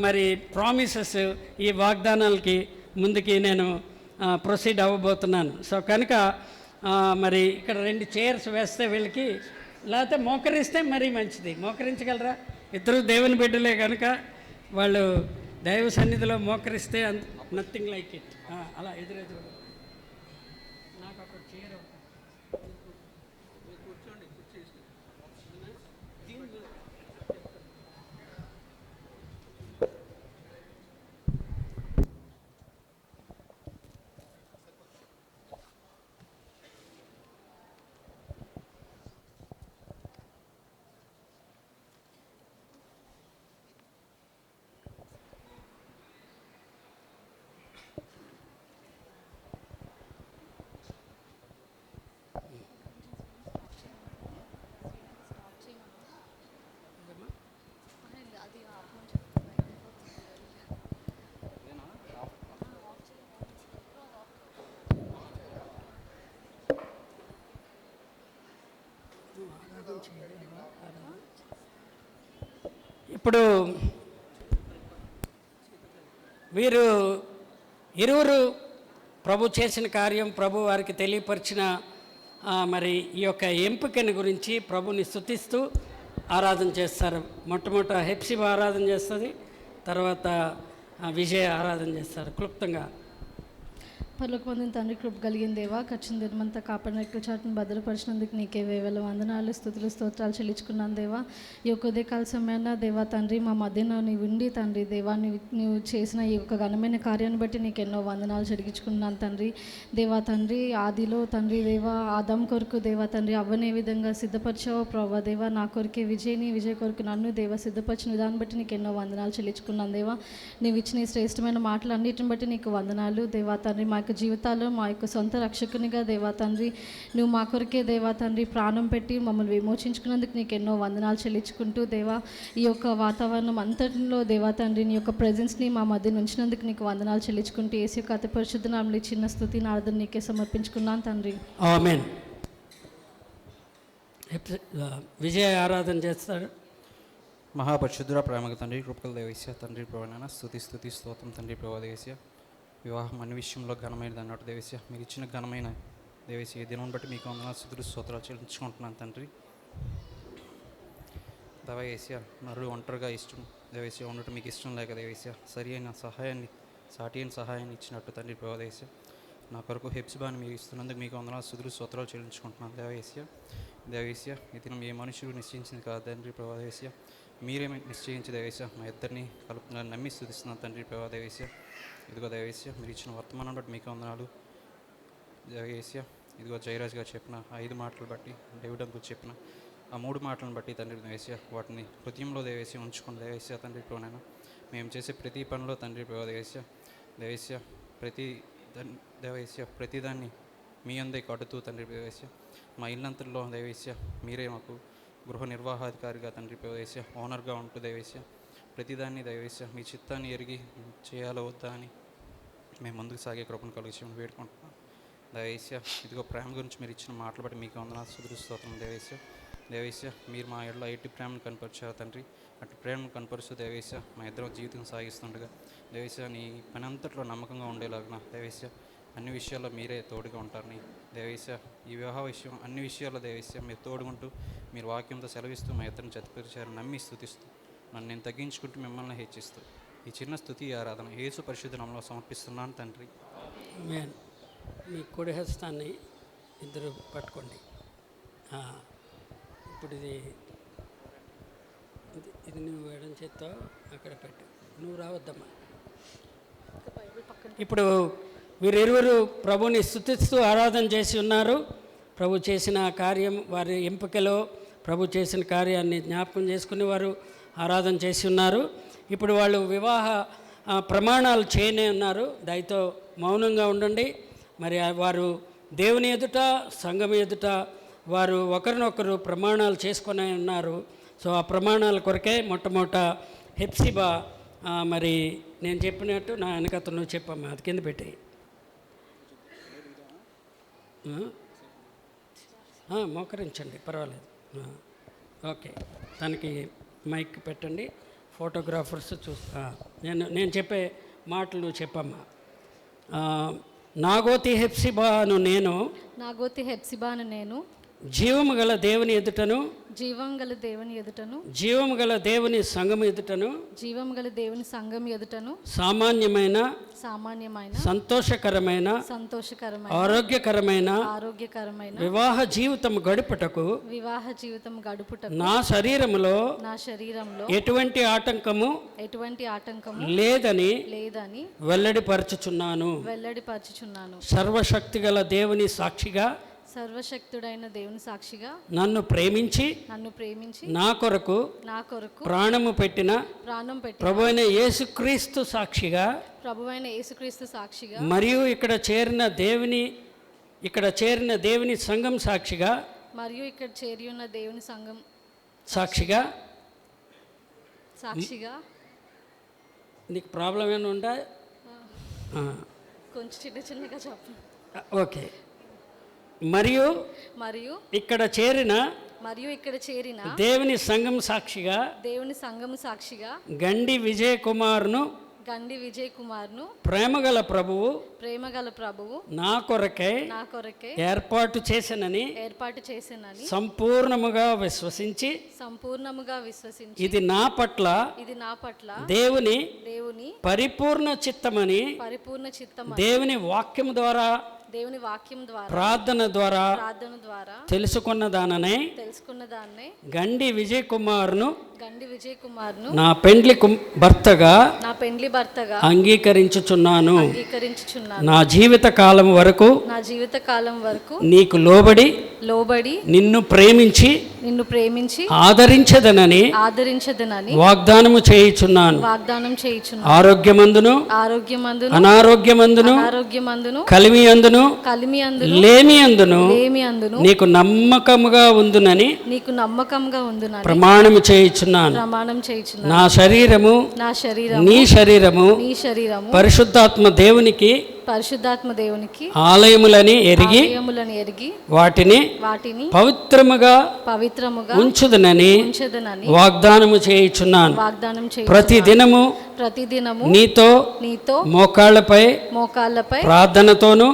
మరి ప్రామిసెస్, ఈ వాగ్దానాలకి ముందుకి నేను ప్రొసీడ్ అవ్వబోతున్నాను. సో కనుక మరి ఇక్కడ 2 చైర్స్ వేస్తే వీళ్ళకి, లేకపోతే మోకరిస్తే మరీ మంచిది. మోకరించగలరా? ఇద్దరు దేవుని బిడ్డలే కనుక వాళ్ళు దైవ సన్నిధిలో మోకరిస్తే నథింగ్ లైక్ ఇట్. అలా ఎదురెదురు నాకు ఒక చైర్ కూర్చోండి. ఇప్పుడు వీరు ఇరువురు ప్రభు చేసిన కార్యం, ప్రభు వారికి తెలియపరిచిన మరి ఈ యొక్క ఎంపికని గురించి ప్రభుని స్తుతిస్తూ ఆరాధన చేస్తారు. మొట్టమొదట హెప్సిబా ఆరాధన చేస్తుంది, తర్వాత విజయ ఆరాధన చేస్తారు. క్లుప్తంగా పరలోక పొందిన తండ్రి, కృప కలిగిన దేవా, ఖర్చుని దినమంతా కాపాడిన రెక్కల చాటును భద్రపరిచినందుకు నీకే వేవేల వందనాలు, స్తుతులు, స్తోత్రాలు చెల్లించుకున్నాను దేవా. ఈ యొక్క ఉదయకాల సమయాన దేవా తండ్రి, మా మధ్యన నీవు ఉండి తండ్రి దేవా, నీవు చేసిన ఈ యొక్క ఘనమైన కార్యాన్ని బట్టి నీకు ఎన్నో వందనాలు చెల్లించుకున్నాను తండ్రి. దేవా తండ్రి, ఆదిలో తండ్రి దేవా ఆదాం కొరకు దేవా తండ్రి అవ్వనే విధంగా సిద్ధపరిచావో ప్రభా దేవా, నా కొరకే విజయ్ కొరకు నన్ను దేవా సిద్ధపరిచిన విధానం బట్టి నీకు ఎన్నో వందనాలు చెల్లించుకున్నాను దేవా. నీవు ఇచ్చిన ఈ శ్రేష్టమైన మాటలు అన్నిటిని బట్టి నీకు వందనాలు దేవా తండ్రి. మా యొక్క జీవితాల్లో మా యొక్క సొంత రక్షకునిగా దేవా తండ్రి, నువ్వు మా కొరకే దేవా తండ్రి ప్రాణం పెట్టి మమ్మల్ని విమోచించుకున్నందుకు నీకు ఎన్నో వందనాలు చెల్లించుకుంటూ దేవా, ఈ యొక్క వాతావరణం అంతటిలో దేవా తండ్రి నీ యొక్క ప్రెజెన్స్ని మా మధ్య ఉంచినందుకు నీకు వందనాలు చెల్లించుకుంటూ యేసు యొక్క అతి పరిశుద్ధ నామములో చిన్న స్తుతి నారదం నీకే సమర్పించుకున్నాను తండ్రి. ఆమేన్. విజయ ఆరాధన చేస్తాడు. మహాపరిశుద్ధుడ ప్రేమగల తండ్రి, కృపగల దేవేశ్య తండ్రి ప్రభాన స్తుతి స్తోత్రం తండ్రి ప్రభా దేవేశ్య. వివాహం అన్ని విషయంలో ఘనమైనది అన్నట్టు దేవేశ్య, మీరు ఇచ్చిన ఘనమైన దేవేశ్య ఈ దినం బట్టి మీకు వందనాలు, స్తుతులు, స్తోత్రాలు చెల్లించుకుంటున్నాను తండ్రి. దేవేశ్య నరుడు ఒంటరిగా ఇష్టం దేవేశ్య ఉండటం మీకు ఇష్టం లేక దేవేశ్య, సరి అయిన సహాయాన్ని, సాటి అయిన సహాయాన్ని ఇచ్చినట్టు తండ్రి ప్రభా దేవేశ్య, నా కొరకు హెప్సిబాని మీరు ఇస్తున్నందుకు మీకు వందనాలు స్తుతులు స్తోత్రాలు చెల్లించుకుంటున్నాను దేవేశ్య ఇది మీ మనుషులు నిశ్చయించింది కాదు తండ్రి దేవేశ్య మీరే నిశ్చయించి దేవేశ్య మా ఇద్దరిని కలుపుతున్నాను నమ్మి స్తుతిస్తున్నాను తండ్రి దేవేశ్య ఇదిగో దేవేశ్య మీరు ఇచ్చిన వర్తమానం బట్టి మీకు వందనాలు దేవేశ్య ఇదిగో జయరాజ్ గారు చెప్పిన 5 మాటలు బట్టి డేవిడ్ అంకుల్ చెప్పిన ఆ 3 మాటలను బట్టి తండ్రి దేవేశ్య వాటిని హృదయంలో దేవేశ్య ఉంచుకుని దేవేశ్య తండ్రి నేను మేము చేసే ప్రతి పనిలో తండ్రి దేవేశ్య ప్రతిదాన్ని మీ అందే కడుతూ తండ్రి దేవేశ్య మా ఇల్లంతల్లో దేవేశ్య మీరే మాకు గృహ నిర్వాహాధికారిగా తండ్రి దేవేశ్య ఓనర్గా ఉంటూ దేవేశ్య ప్రతిదాన్ని దేవేశ్య మీ చిత్తాన్ని ఎరిగి చేయాలో వద్దా అని మేము ముందుకు సాగే కృపను కలిగి వేడుకుంటున్నాం దేవేశ్య ఇదిగో ప్రేమ గురించి మీరు ఇచ్చిన మాటలు బట్టి మీకు వందనాలు స్తుతులు స్తోత్రం దేవేశ్య మీరు మా ఎడలో ఎట్టి ప్రేమను కనపరిచారు తండ్రి అటు ప్రేమను కనపరుస్తూ దేవేశ్య మా ఇద్దరం జీవితం సాగిస్తుండగా దేవేశ్య నీ పని అంతట్లో నమ్మకంగా ఉండేలాగా దేవేశ్య అన్ని విషయాల్లో మీరే తోడుగా ఉంటారని దేవేశ్య ఈ వివాహ విషయం అన్ని విషయాల్లో దేవేశ్య మీరు తోడుకుంటూ మీరు వాక్యంతో సెలవిస్తూ మా ఇద్దరిని జతపరిచారు నమ్మి స్తుతిస్తూ నన్ను నేను తగ్గించుకుంటూ మిమ్మల్ని హెచ్చిస్తూ ఈ చిన్న స్తుతి ఆరాధన యేసు పరిశుద్ధ నామములో సమర్పిస్తున్నాను తండ్రి. ఆమేన్. మీ కుడి హస్తాన్ని ఇద్దరు పట్టుకోండి. ఇప్పుడు ఇది నువ్వు ఎడం చేత్తో అక్కడ పెట్టు, నువ్వు రావద్దమ్మా. ఇప్పుడు వీరిరువురు ప్రభుని స్తుతిస్తూ ఆరాధన చేసి ఉన్నారు. ప్రభు చేసిన కార్యం, వారి ఎంపికలో ప్రభు చేసిన కార్యాన్ని జ్ఞాపకం చేసుకుని వారు ఆరాధన చేసి ఉన్నారు. ఇప్పుడు వాళ్ళు వివాహ ప్రమాణాలు చేయనే ఉన్నారు. దయతో మౌనంగా ఉండండి. మరి వారు దేవుని ఎదుట, సంఘం ఎదుట వారు ఒకరినొకరు ప్రమాణాలు చేసుకునే ఉన్నారు. సో ఆ ప్రమాణాల కొరకే మొట్టమొదట హెప్సిబా మరి నేను చెప్పినట్టు నా వెనకతను నువ్వు చెప్పమ్మా, అది కింద పెట్టి మోకరించండి, పర్వాలేదు. ఓకే, తనకి మైక్ పెట్టండి. ఫోటోగ్రాఫర్స్ చూస్తా. నేను చెప్పే మాటలు నువ్వు చెప్పమ్మా. నాగోతి హెప్సిబాను నేను జీవము గల దేవుని ఎదుటను జీవము గల దేవుని సంఘం ఎదుటను సామాన్యమైన సంతోషకరమైన ఆరోగ్యకరమైన వివాహ జీవితం గడుపుటకు నా శరీరములో ఎటువంటి ఆటంకము లేదని వెల్లడిపరచుచున్నాను. సర్వశక్తిగల దేవుని సాక్షిగా, సర్వశక్తుడైన దేవుని సాక్షిగా నన్ను ప్రేమించి నా కొరకు ప్రాణం పెట్టిన ప్రభువైన యేసుక్రీస్తు సాక్షిగా మరియు ఇక్కడ చేరిన దేవుని సంఘం సాక్షిగా సాక్షిగా నీకు ప్రాబ్లం ఏమైనా ఉందా? కొంచెం చిన్నగా చెప్పు. ఓకే. మరియు ఇక్కడ చేరిన దేవుని సంఘం సాక్షిగా గండి విజయ్ కుమార్ను ప్రేమగల ప్రభువు నా కొరకై ఏర్పాటు చేసినని సంపూర్ణముగా విశ్వసించి ఇది నా పట్ల దేవుని పరిపూర్ణ చిత్తమని దేవుని వాక్యం ద్వారా ప్రార్థన ద్వారా తెలుసుకున్న దాననే గండి విజయ్ కుమార్ను నా పెండ్లి భర్తగా అంగీకరించుచున్నాను. నా జీవిత కాలం వరకు నీకు లోబడి నిన్ను ప్రేమించి ఆదరించదనని వాగ్దానము చేయుచున్నాను. ఆరోగ్యమందును అనారోగ్యమందును కలిమియందును లేమియందును నీకు నమ్మకముగా ఉందునని ప్రమాణము చేయుచున్నాను. నా శరీరము నీ శరీరము పరిశుద్ధాత్మ దేవునికి ఆలయములని ఎరిగి వాటిని పవిత్రముగా ఉంచుదనని వాగ్దానము చేయుచున్నాను. ప్రతి దినము ప్రతిదినము నీతో నీతో మోకాళ్ళపై మోకాళ్ళపై ప్రార్థనతోను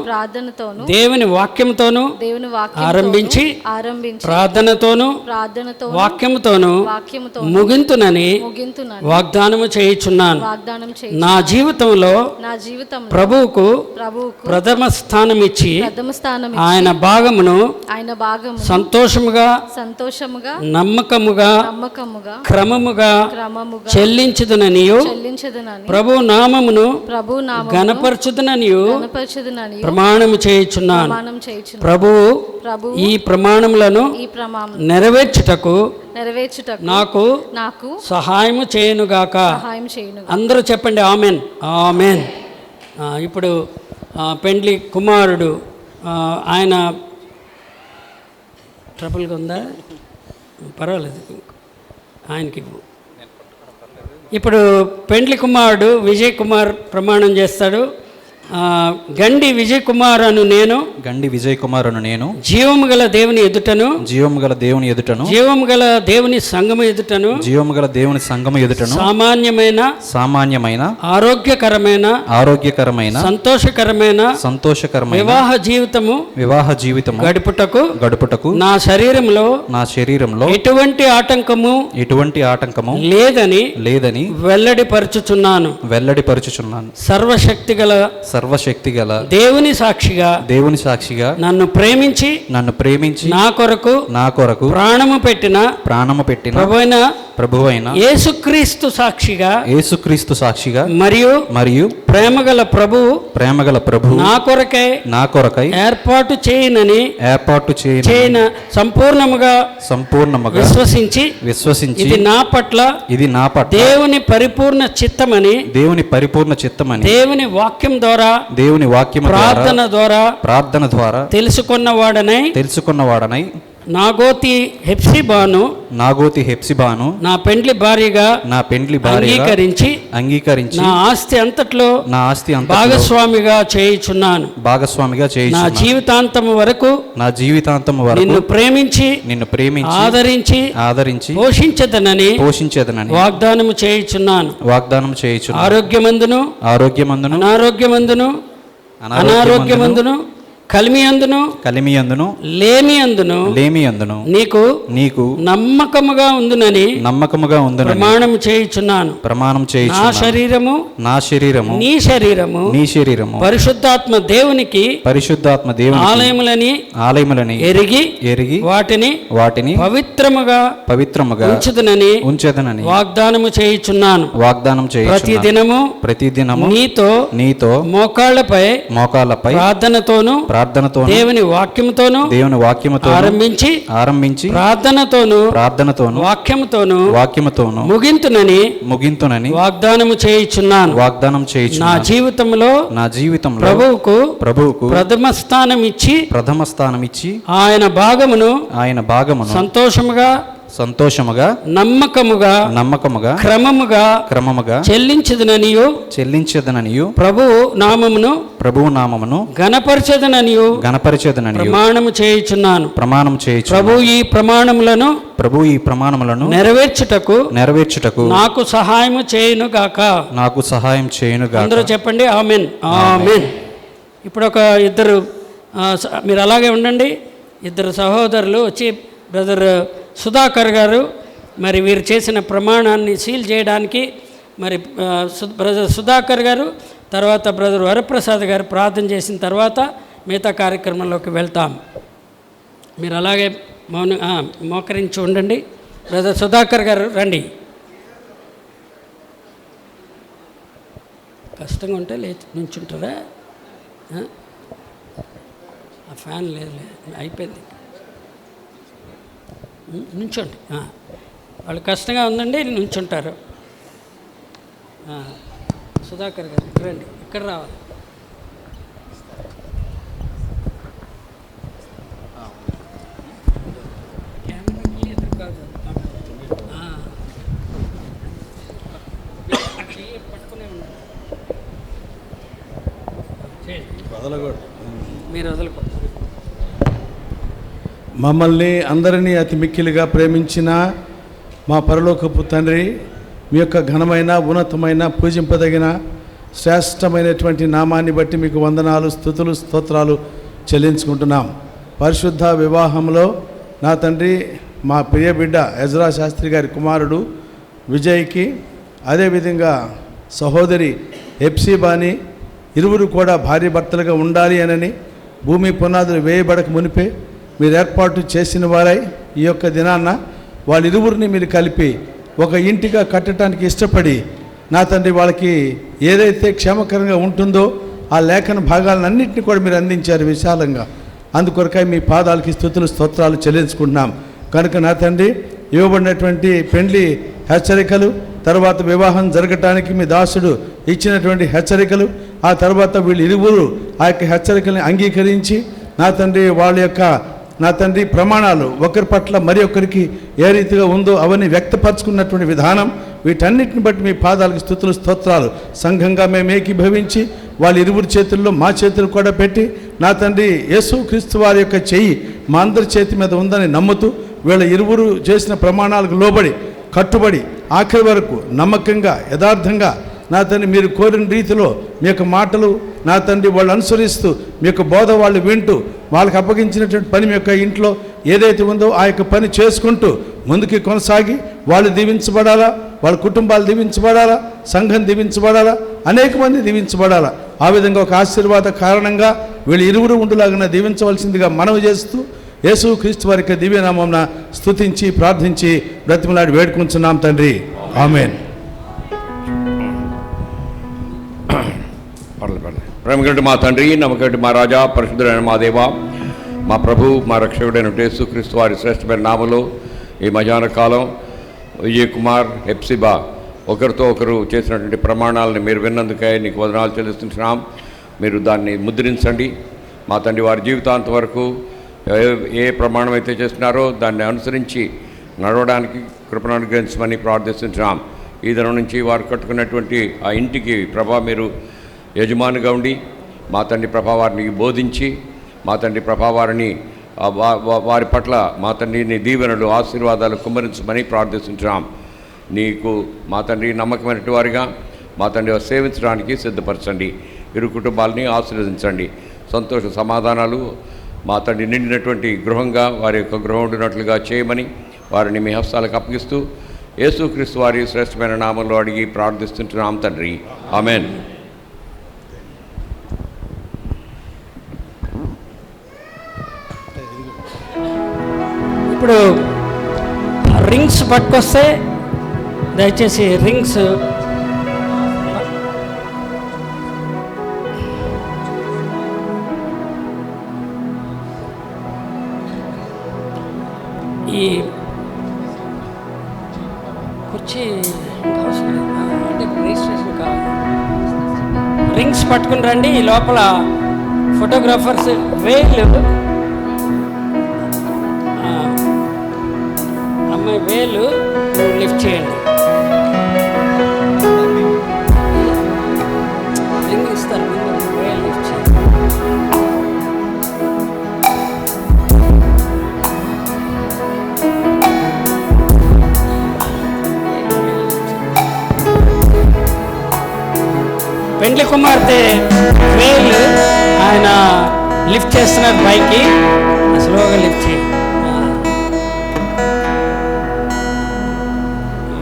దేవుని వాక్యంతోను దేవుని వాక్యం ఆరంభించి ప్రార్థనతోను వాక్యముతోను ముగింతునని వాగ్దానము చేయుచున్నాను. నా జీవితంలో ప్రభువుకు ప్రథమ స్థానం ఇచ్చి ఆయన భాగమును సంతోషముగా నమ్మకముగా క్రమముగా చెల్లించుదుననియు ప్రభు నామమును గణపరచుదుననియు ప్రమాణము చేయుచున్నాను. ప్రభువు ఈ ప్రమాణములను నెరవేర్చుటకు నాకు సహాయము చేయునుగాక. అందరూ చెప్పండి ఆమెన్. ఆమెన్. ఇప్పుడు పెండ్లి కుమారుడు ఆయన ట్రబుల్గా ఉందా? పర్వాలేదు, ఆయనకి. ఇప్పుడు పెండ్లి కుమారుడు విజయ్ కుమార్ ప్రమాణం చేస్తాడు. గండి విజయ్ కుమార్ అను నేను జీవము గల దేవుని ఎదుటను జీవము గల దేవుని సంఘము ఎదుటను సామాన్యమైన ఆరోగ్యకరమైన సంతోషకరమైన వివాహ జీవితము గడుపుటకు నా శరీరంలో ఎటువంటి ఆటంకము లేదని వెల్లడిపరచుచున్నాను. సర్వశక్తి గల దేవుని సాక్షిగా నన్ను ప్రేమించి నా కొరకు ప్రాణము పెట్టిన ప్రభువైన యేసుక్రీస్తు సాక్షిగా మరియు ప్రేమగల ప్రభువు నా కొరకై ఏర్పాటు చేయనని సంపూర్ణముగా విశ్వసించి ఇది నా పట్ల దేవుని పరిపూర్ణ చిత్తమని దేవుని వాక్యం ద్వారా ప్రార్థన ద్వారా తెలుసుకున్నవాడనై నాగోతి హెప్సిబాను నా పెండ్లి భార్యగా అంగీకరించి నా ఆస్తి అంతట్లో భాగస్వామిగా చేయుచున్నాను. నా జీవితాంతము వరకు నిన్ను ప్రేమించి ఆదరించి పోషించదనని వాగ్దానము చేయుచున్నాను. ఆరోగ్యమందును అనారోగ్యమందును కలిమియందును లేమియందును నీకు నమ్మకముగా ఉందునని ప్రమాణం చేయుచున్నాను. నా శరీరము నీ శరీరము పరిశుద్ధాత్మ దేవునికి ఆలయములని ఎరిగి వాటిని పవిత్రముగా ఉంచుదునని వాగ్దానము చేయుచున్నాను. ప్రతిదినము నీతో మోకాళ్ళపై ప్రార్థనతోను దేవుని వాక్యముతోను ఆరంభించి ప్రార్థనతోను వాక్యముతోను ముగింతునని వాగ్దానము చేయుచున్నాను. నా జీవితంలో ప్రభువుకు ప్రథమ స్థానం ఇచ్చి ఆయన భాగమును సంతోషముగా నమ్మకముగా క్రమముగా చెల్లించదననియు ప్రభువు నామమును గణపరచదననియు ప్రమాణము చేయుచున్నాను. ప్రభువు ఈ ప్రమాణములను నెరవేర్చుటకు నాకు సహాయము చేయునుగాక. అందరూ చెప్పండి ఆమెన్. ఆమెన్. ఇప్పుడు ఒక ఇద్దరు మీరు అలాగే ఉండండి. ఇద్దరు సహోదరులు వచ్చి బ్రదర్ సుధాకర్ గారు మరి వీరు చేసిన ప్రమాణాన్ని సీల్ చేయడానికి మరి బ్రదర్ సుధాకర్ గారు, తర్వాత బ్రదర్ వరప్రసాద్ గారు ప్రార్థన చేసిన తర్వాత మిగతా కార్యక్రమంలోకి వెళ్తాం. మీరు అలాగే మోకరించి ఉండండి. బ్రదర్ సుధాకర్ గారు రండి. కష్టంగా ఉంటే నుంచుంటారా? ఆ ఫ్యాన్ లేదు, అయిపోయింది. నుంచోండి. వాళ్ళు కష్టంగా ఉందండి, నుంచుంటారు. సుధాకర్ గారు రండి, ఇక్కడ రావాలి. మీరు వదలకూడదు. మమ్మల్ని అందరినీ అతి మిక్కిలిగా ప్రేమించిన మా పరలోకపు తండ్రి, మీ యొక్క ఘనమైన ఉన్నతమైన పూజింపదగిన శ్రేష్టమైనటువంటి నామాన్ని బట్టి మీకు వందనాలు, స్తుతులు, స్తోత్రాలు చెల్లించుకుంటున్నాం. పరిశుద్ధ వివాహంలో నా తండ్రి మా ప్రియ బిడ్డ ఎజ్రా శాస్త్రి గారి కుమారుడు విజయ్కి, అదేవిధంగా సహోదరి హెప్సిబాని ఇరువురు కూడా భార్య భర్తలుగా ఉండాలి అని భూమి పునాదులు వేయబడక మునిపే మీరు ఏర్పాటు చేసిన వారై ఈ యొక్క దినాన్న వాళ్ళిరువురిని మీరు కలిపి ఒక ఇంటిగా కట్టడానికి ఇష్టపడి నా తండ్రి వాళ్ళకి ఏదైతే క్షేమకరంగా ఉంటుందో ఆ లేఖన భాగాలన్నింటినీ కూడా మీరు అందించారు విశాలంగా. అందుకొరకై మీ పాదాలకి స్తుతులు, స్తోత్రాలు చెల్లించుకుంటున్నాం. కనుక నా తండ్రి ఇవ్వబడినటువంటి పెండ్లి హెచ్చరికలు, తర్వాత వివాహం జరగటానికి మీ దాసుడు ఇచ్చినటువంటి హెచ్చరికలు, ఆ తర్వాత వీళ్ళు ఇరువురు ఆ యొక్క హెచ్చరికల్ని అంగీకరించి నా తండ్రి వాళ్ళ యొక్క నా తండ్రి ప్రమాణాలు ఒకరి పట్ల మరి ఒకరికి ఏ రీతిగా ఉందో అవన్నీ వ్యక్తపరచుకున్నటువంటి విధానం, వీటన్నిటిని బట్టి మీ పాదాలకు స్తుతులు, స్తోత్రాలు. సంఘంగా మేము ఏకీభవించి వాళ్ళ ఇరువురి చేతుల్లో మా చేతులు కూడా పెట్టి నా తండ్రి యేసుక్రీస్తు వారి యొక్క చెయ్యి మా అందరి చేతి మీద ఉందని నమ్ముతూ వీళ్ళ ఇరువురు చేసిన ప్రమాణాలకు లోబడి కట్టుబడి ఆఖరి వరకు నమ్మకంగా యథార్థంగా నా తండ్రి మీరు కోరిన రీతిలో మీ యొక్క మాటలు నా తండ్రి వాళ్ళు అనుసరిస్తూ మీ యొక్క బోధ వాళ్ళు వింటూ వాళ్ళకి అప్పగించినటువంటి పని మీ యొక్క ఇంట్లో ఏదైతే ఉందో ఆ యొక్క పని చేసుకుంటూ ముందుకి కొనసాగి వాళ్ళు దీవించబడాలా, వాళ్ళ కుటుంబాలు దీవించబడాలా, సంఘం దీవించబడాలా, అనేక మంది దీవించబడాలా. ఆ విధంగా ఒక ఆశీర్వాద కారణంగా వీళ్ళు ఇరువురు ఉండులాగా దీవించవలసిందిగా మనవి చేస్తూ యేసుక్రీస్తు వారికి దివ్యనామమున స్తుతించి ప్రార్థించి బ్రతిమలాడి వేడుకుంటున్నాం తండ్రి. ఆమేన్. ప్రేమగంటి మా తండ్రి, నమ్మకటి మా రాజా, పరిశుద్ధుడైన మా దేవ, మా ప్రభు, మా రక్షకుడైన యేసుక్రీస్తు వారి శ్రేష్టమైన నామలో ఈ మధ్యాహ్న కాలం విజయ్ కుమార్, హెప్సిబా ఒకరితో ఒకరు చేసినటువంటి ప్రమాణాలను మీరు విన్నందుకై నీకు వందనాలు చెల్లిస్తున్నాం. మీరు దాన్ని ముద్రించండి మా తండ్రి. వారి జీవితాంత వరకు ఏ ప్రమాణం అయితే చేస్తున్నారో దాన్ని అనుసరించి నడవడానికి కృపను అనుగ్రహించమని ప్రార్థిస్తున్నాం. ఈ దినం నుంచి వారు కట్టుకున్నటువంటి ఆ ఇంటికి ప్రభా మీరు యజమానిగా ఉండి మా తండ్రి ప్రభా వారిని బోధించి మా తండ్రి ప్రభా వారిని వారి పట్ల మా తండ్రిని దీవెనలు, ఆశీర్వాదాలు కుమ్మరించమని ప్రార్థిస్తున్నాం. నీకు మా తండ్రి నమ్మకమైనటువంటి వారిగా మా తండ్రి సేవించడానికి సిద్ధపరచండి. ఇరు కుటుంబాలని ఆశీర్వదించండి. సంతోష సమాధానాలు మా తండ్రి నిండినటువంటి గృహంగా వారి యొక్క గృహం ఉండినట్లుగా చేయమని వారిని మీ హస్తాలకు అప్పగిస్తూ యేసుక్రీస్తు వారి శ్రేష్టమైన నామంలో అడిగి ప్రార్థిస్తుంటున్నాం తండ్రి. ఆమెన్. ఇప్పుడు రింగ్స్ పట్టుకొస్తే దయచేసి రింగ్స్ ఈ కుర్చీ అంటే రిజిస్ట్రేషన్ కావాలి. రింగ్స్ పట్టుకుని రండి. ఈ లోపల ఫోటోగ్రాఫర్స్ వేలు అమ్మాయి వేలు లిఫ్ట్ చేయండి. రింగ్ ఇస్తారు, వేలు లిఫ్ట్ చేయండి. పెండ్లి కుమార్తె వేలు ఆయన లిఫ్ట్ చేస్తున్నారు పైకి, స్లోగా లిఫ్ట్ చేయండి.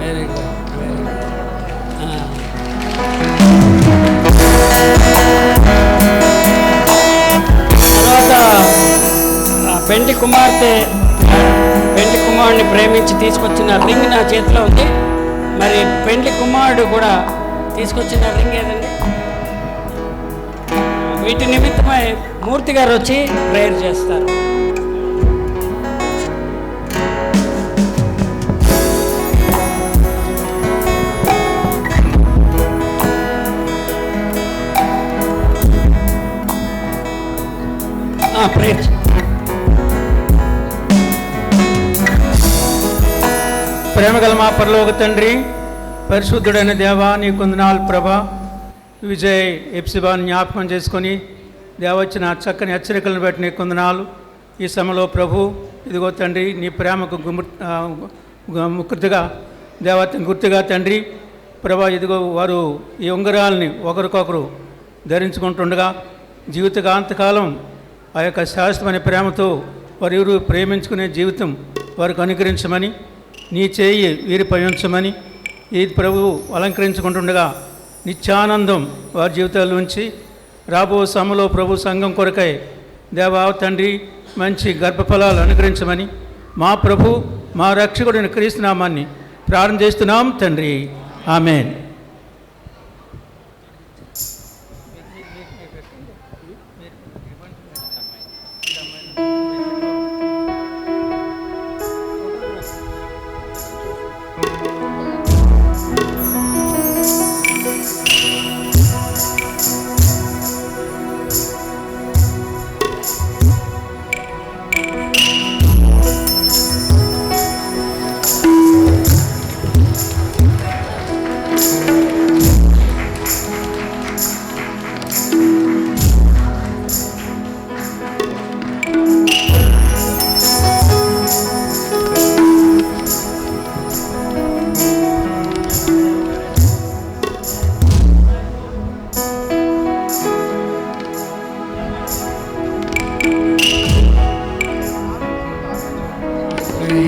Very good, very good. తర్వాత పెండ్లి కుమారుడిని ప్రేమించి తీసుకొచ్చిన రింగ్ నా చేతిలో ఉంది. మరి పెండ్లి కుమారుడు కూడా తీసుకొచ్చిన రింగ్ ఏదండి? వీటి నిమిత్తమై మూర్తి గారు వచ్చి ప్రేయర్ చేస్తారు. ప్రేయర్. ప్రేమగల మా పరలోక తండ్రి, పరిశుద్ధుడైన దేవా నీ కొందనాలు ప్రభా. విజయ్ హెప్సిబాని జ్ఞాపకం చేసుకొని దేవచ్చిన చక్కని హెచ్చరికలను బట్టి నీ కొందనాలు. ఈ సమయంలో ప్రభు ఇదిగో తండ్రి నీ ప్రేమకు ముఖ్యతగా దేవతని గుర్తుగా తండ్రి ప్రభా ఇదిగో వారు ఈ ఉంగరాలని ఒకరికొకరు ధరించుకుంటుండగా జీవితకాంతకాలం ఆ యొక్క శాశ్వతమైన ప్రేమతో వారు ప్రేమించుకునే జీవితం వారికి అనుగ్రహించమని నీ చేయి వీరిపై ఉంచమని ఈ ప్రభువు అలంకరించుకుంటుండగా నిత్యానందం వారి జీవితాల నుంచి రాబో సమలో ప్రభు సంఘం కొరకై దేవా తండ్రి మంచి గర్భఫలాలు అనుగ్రహించమని మా ప్రభు మా రక్షకుడైన క్రీస్తు నామాన్ని ప్రార్థన చేస్తున్నాం తండ్రి. ఆమేన్.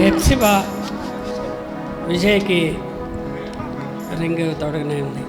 హెప్సిబా విజయ్కి రింగ్ తొడగనే ఉంది.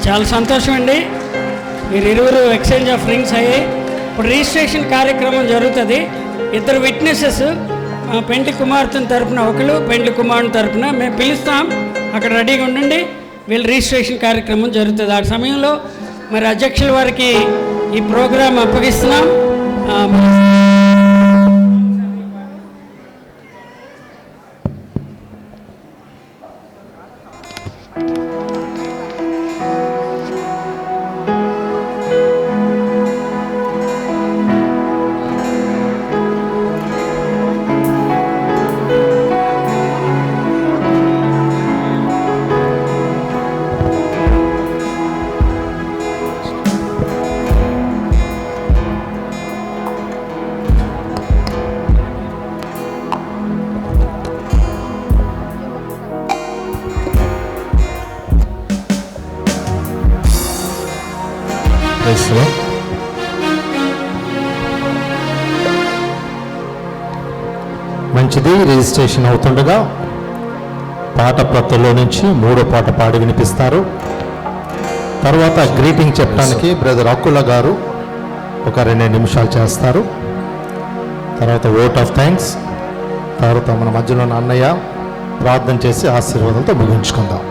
చాలా సంతోషం అండి, మీరు ఇరువురు ఎక్స్చేంజ్ ఆఫ్ రింగ్స్ అయ్యాయి. ఇప్పుడు రిజిస్ట్రేషన్ కార్యక్రమం జరుగుతుంది. ఇద్దరు విట్నెసెస్ పెండ్లి కుమార్తెను తరపున ఒకరు, పెండ్లి కుమారుని తరపున మేము పిలుస్తాం, అక్కడ రెడీగా ఉండండి. వీళ్ళు రిజిస్ట్రేషన్ కార్యక్రమం జరుగుతుంది. ఆ సమయంలో మరి అధ్యక్షుల వారికి ఈ ప్రోగ్రాం అప్పగిస్తున్నాం. మంచిది. రిజిస్ట్రేషన్ అవుతుండగా పాట ప్రతుల్లో నుంచి 3వ పాట పాడి వినిపిస్తారు. తర్వాత గ్రీటింగ్ చెప్పడానికి బ్రదర్ అక్కుల గారు ఒక 2 నిమిషాలు చేస్తారు. తర్వాత ఓట్ ఆఫ్ థ్యాంక్స్, తర్వాత మన మధ్యలో ఉన్న అన్నయ్య ప్రార్థన చేసి ఆశీర్వాదంతో ముగించుకుందాం.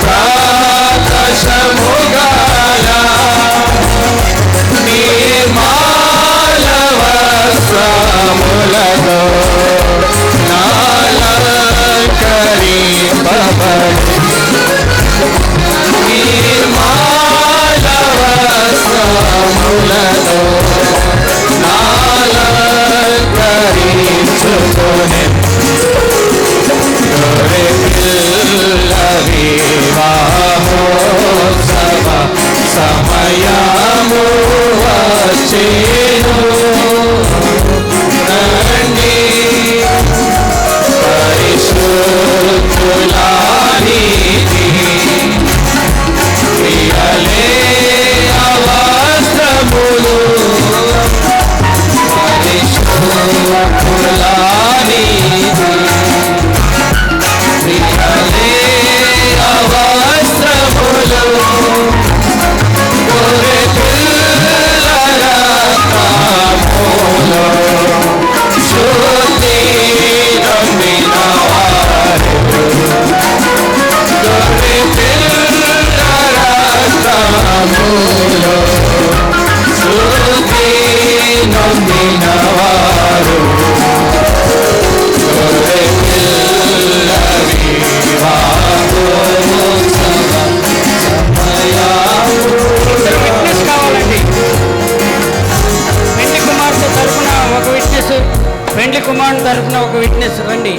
ప్రాకాశముగాల నిర్మల వస్త్రములతో నాలంకరింపబడి నిర్మల వస్త్రములతో నాలంకరించుకొనె గొర్రెపిల్ల వివాహోత్సవ సమయము వచ్చెను రండి పరిశుద్ధులానికి ప్రియలే అవస్త్రములు పరిశుద్ధులానికి ప్రియలే అవస్త్రములు గొర్రెపిల్ల రక్తములో శుద్ధి నొందిన వారు గొర్రెపిల్ల రక్తములో శుద్ధి నొందిన వారు గొర్రెపిల్ల వివాహోత్సవ సమయము విట్నెస్ కావాలండి. పెండ్లి కుమార్తె తరఫున ఒక విట్నెస్, పెండ్లి కుమారుడు తరఫున ఒక విట్నెస్ రండి.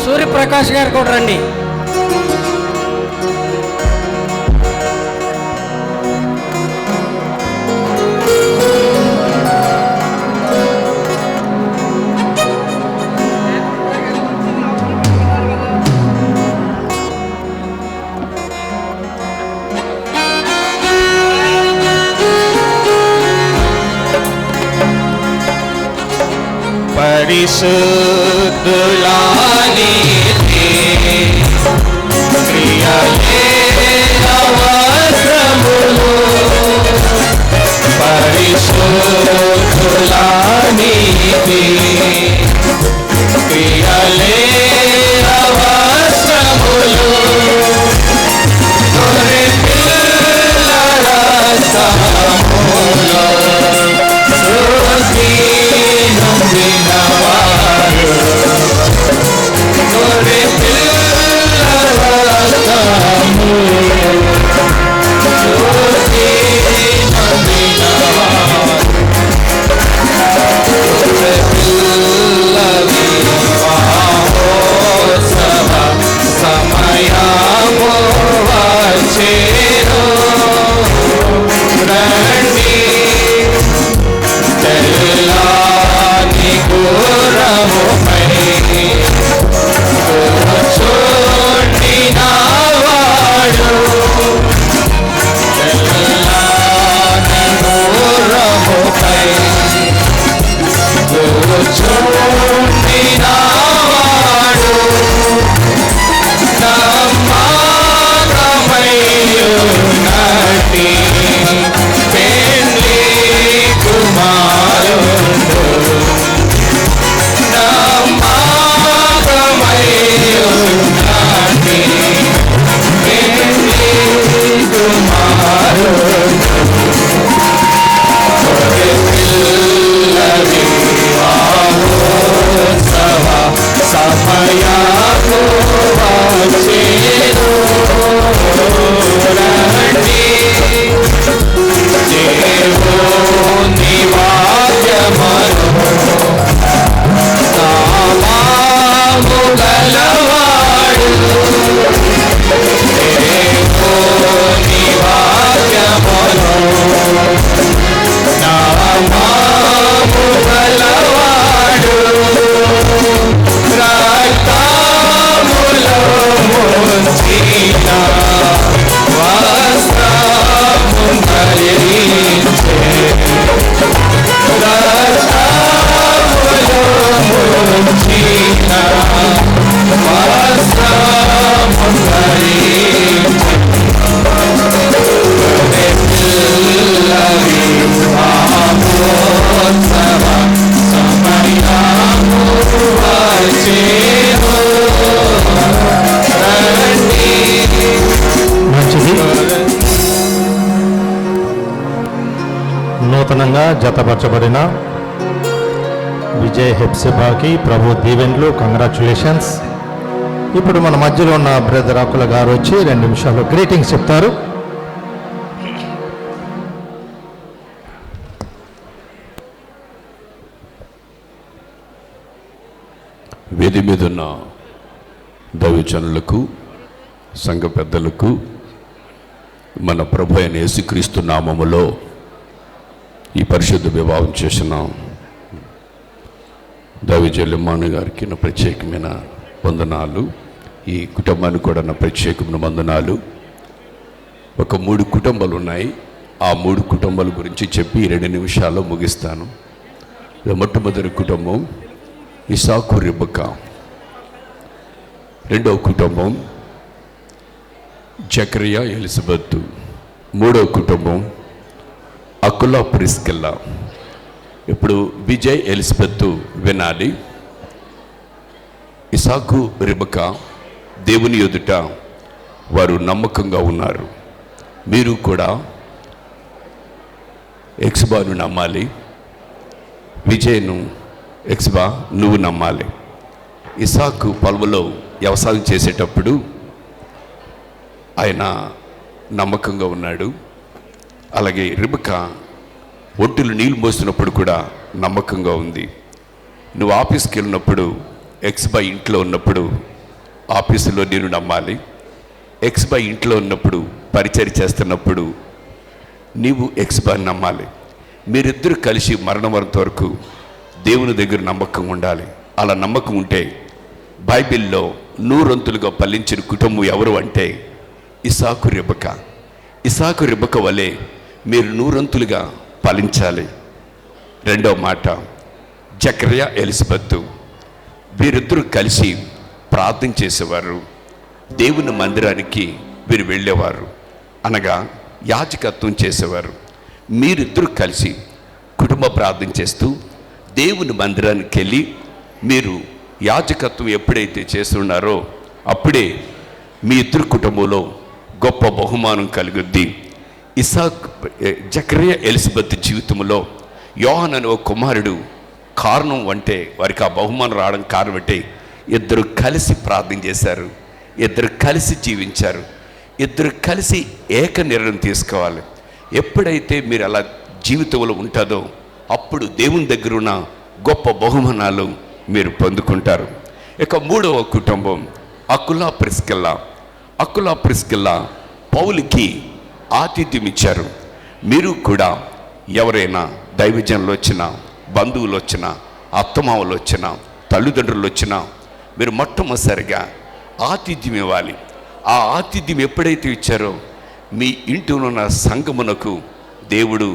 సూర్యప్రకాష్ గారు కూడా రండి. పరిశుద్ధులానికి ప్రియలే అవస్త్రములు పరిశుద్ధులానికి ప్రియలే అవస్త్రములు గొర్రెపిల్ల రక్తములో శుద్ధి నొందిన వారు గొర్రెపిల్ల రక్తములో శుద్ధి నొందిన వారు గొర్రెపిల్ల వివాహోత్సవ సమయము వచ్చెను రండి తెల్లని గుర్రముపై కూర్చుండిన వాడు తెల్లని గుర్రముపై కూర్చుండిన వాడు నమ్మకమయ్యున్నట్టి పెండ్లి కుమారుడు నమ్మకమయ్యున్నట్టి పెండ్లి కుమారుడు గొర్రెపిల్ల వివాహోత్సవ సమయము వచ్చెను రండి దేవుని వాక్యమును నామము గలవాడు దేవుని వాక్యమును నామము గలవాడు రక్తములో ముంచిన వస్త్రము ధరించే రక్తములో ముంచిన వస్త్రము ధరించే గొర్రెపిల్ల వివాహోత్సవ సమయము వచ్చెను రండి నూతనంగా జతపరచబడిన విజయ్ హెప్సిబాకి ప్రభు దీవెన్లు, కంగ్రాచులేషన్స్. ఇప్పుడు మన మధ్యలో ఉన్న బ్రదర్ అకుల గారు వచ్చి 2 నిమిషాలు గ్రీటింగ్స్ చెప్తారు. వేది మీద ఉన్న దైవజనులకు, సంఘ పెద్దలకు మన ప్రభు అయిన యేసుక్రీస్తు నామములో ఈ పరిశుద్ధ వివాహం చేసిన దైవజనులు గారికి నా ప్రత్యేకమైన వందనాలు. ఈ కుటుంబానికి కూడా నా ప్రత్యేకమైన వందనాలు. ఒక 3 కుటుంబాలు ఉన్నాయి. ఆ 3 కుటుంబాల గురించి చెప్పి 2 నిమిషాల్లో ముగిస్తాను. మొట్టమొదటి కుటుంబం ఇసాకు రిబకా, రెండవ కుటుంబం జకరియా ఎలిజబెత్, మూడవ కుటుంబం అకులా ప్రిస్కిల్లా. ఇప్పుడు విజయ్ ఎలిజబెత్ వినాలి. ఇసాకు రిబకా దేవుని ఎదుట వారు నమ్మకంగా ఉన్నారు. మీరు కూడా ఎక్స్బాను నమ్మాలి. విజయ్ను ఎక్స్బా నువ్వు నమ్మాలి. ఇసాకు పొలంలో వ్యవసాయం చేసేటప్పుడు ఆయన నమ్మకంగా ఉన్నాడు. అలాగే రిబకా ఒంటిలో నీళ్ళు మోస్తున్నప్పుడు కూడా నమ్మకంగా ఉంది. నువ్వు ఆఫీస్కి వెళ్ళినప్పుడు, ఎక్స్బా ఇంట్లో ఉన్నప్పుడు ఆఫీసులో నేను నమ్మాలి. ఎక్స్బా ఇంట్లో ఉన్నప్పుడు పరిచయం చేస్తున్నప్పుడు నీవు ఎక్స్బాని నమ్మాలి. మీరిద్దరూ కలిసి మరణం వరకు దేవుని దగ్గర నమ్మకం ఉండాలి. అలా నమ్మకం ఉంటే బైబిల్లో 100 ఫలించిన కుటుంబం ఎవరు అంటే ఇసాకు రిబకా. ఇసాకు రిబకా వలె మీరు 100 ఫలించాలి. రెండవ మాట జకరియా ఎలిజబెత్. వీరిద్దరూ కలిసి ప్రార్థన చేసేవారు. దేవుని మందిరానికి వీరు వెళ్ళేవారు, అనగా యాజకత్వం చేసేవారు. మీరిద్దరూ కలిసి కుటుంబ ప్రార్థన చేస్తూ దేవుని మందిరానికి వెళ్ళి మీరు యాజకత్వం ఎప్పుడైతే చేస్తున్నారో అప్పుడే మీ ఇద్దరు కుటుంబంలో గొప్ప బహుమానం కలుగుద్ది. జకరియా ఎలిజబెత్ జీవితంలో యోహాను అనే ఒక కుమారుడు కారణం అంటే వారికి ఆ బహుమానం రావడం కారణం అంటే ఇద్దరు కలిసి ప్రార్థన చేశారు, ఇద్దరు కలిసి జీవించారు, ఇద్దరు కలిసి ఏక నిర్ణయం తీసుకోవాలి. ఎప్పుడైతే మీరు అలా జీవితంలో ఉంటుందో అప్పుడు దేవుని దగ్గర ఉన్న గొప్ప బహుమానాలు మీరు పొందుకుంటారు. ఇక మూడవ కుటుంబం అకులా ప్రిస్కిల్లా. అకులా ప్రిస్కిల్లా పౌలుకి ఆతిథ్యం ఇచ్చారు. మీరు కూడా ఎవరైనా దైవజనులు వచ్చినా, బంధువులు వచ్చినా, అత్తమామలు వచ్చినా, తల్లిదండ్రులు వచ్చినా మీరు మొట్టమొదటిసారిగా ఆతిథ్యం ఇవ్వాలి. ఆ ఆతిథ్యం ఎప్పుడైతే ఇచ్చారో మీ ఇంటిలో ఉన్న సంఘమునకు దేవుడు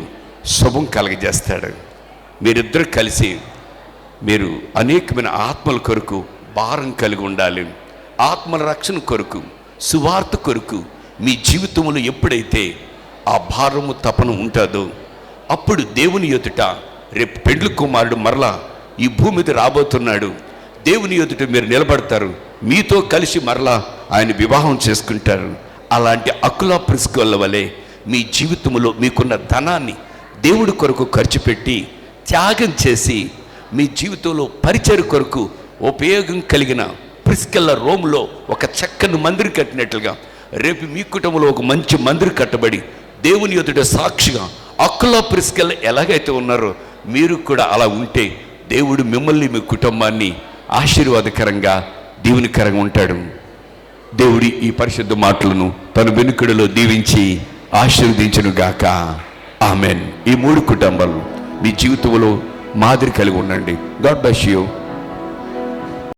శుభం కలగజేస్తాడు. మీరిద్దరు కలిసి మీరు అనేకమైన ఆత్మల కొరకు భారం కలిగి ఉండాలి. ఆత్మల రక్షణ కొరకు, సువార్త కొరకు మీ జీవితంలో ఎప్పుడైతే ఆ భారము తపన ఉంటుందో అప్పుడు దేవుని ఎదుట రేపు పెండ్లి కుమారుడు మరలా ఈ భూమి మీద రాబోతున్నాడు. దేవుని ఎదుట మీరు నిలబడతారు, మీతో కలిసి మరలా ఆయన వివాహం చేసుకుంటారు. అలాంటి అకులా ప్రిస్కిల్లా వలె మీ జీవితంలో మీకున్న ధనాన్ని దేవుడి కొరకు ఖర్చు పెట్టి త్యాగం చేసి మీ జీవితంలో పరిచయం కొరకు ఉపయోగం కలిగిన ప్రిస్కిల్లా రోమ్లో ఒక చక్కని మందిరం కట్టినట్లుగా రేపు మీ కుటుంబంలో ఒక మంచి మందిరం కట్టబడి దేవుని ఎదుట సాక్షిగా అకులా ప్రిస్కిల్లా ఎలాగైతే ఉన్నారో మీరు కూడా అలా ఉంటే దేవుడు మిమ్మల్ని, మీ కుటుంబాన్ని ఆశీర్వాదకరంగా, దీవెనకరంగా ఉంటాడు. దేవుడి ఈ పరిశుద్ధ మాటలను తన వెనుకడిలో దీవించి ఆశీర్వదించును గాక. ఆమెన్. ఈ 3 కుటుంబాలు మీ జీవితంలో మాదిరి కలిగి ఉండండి. God bless you.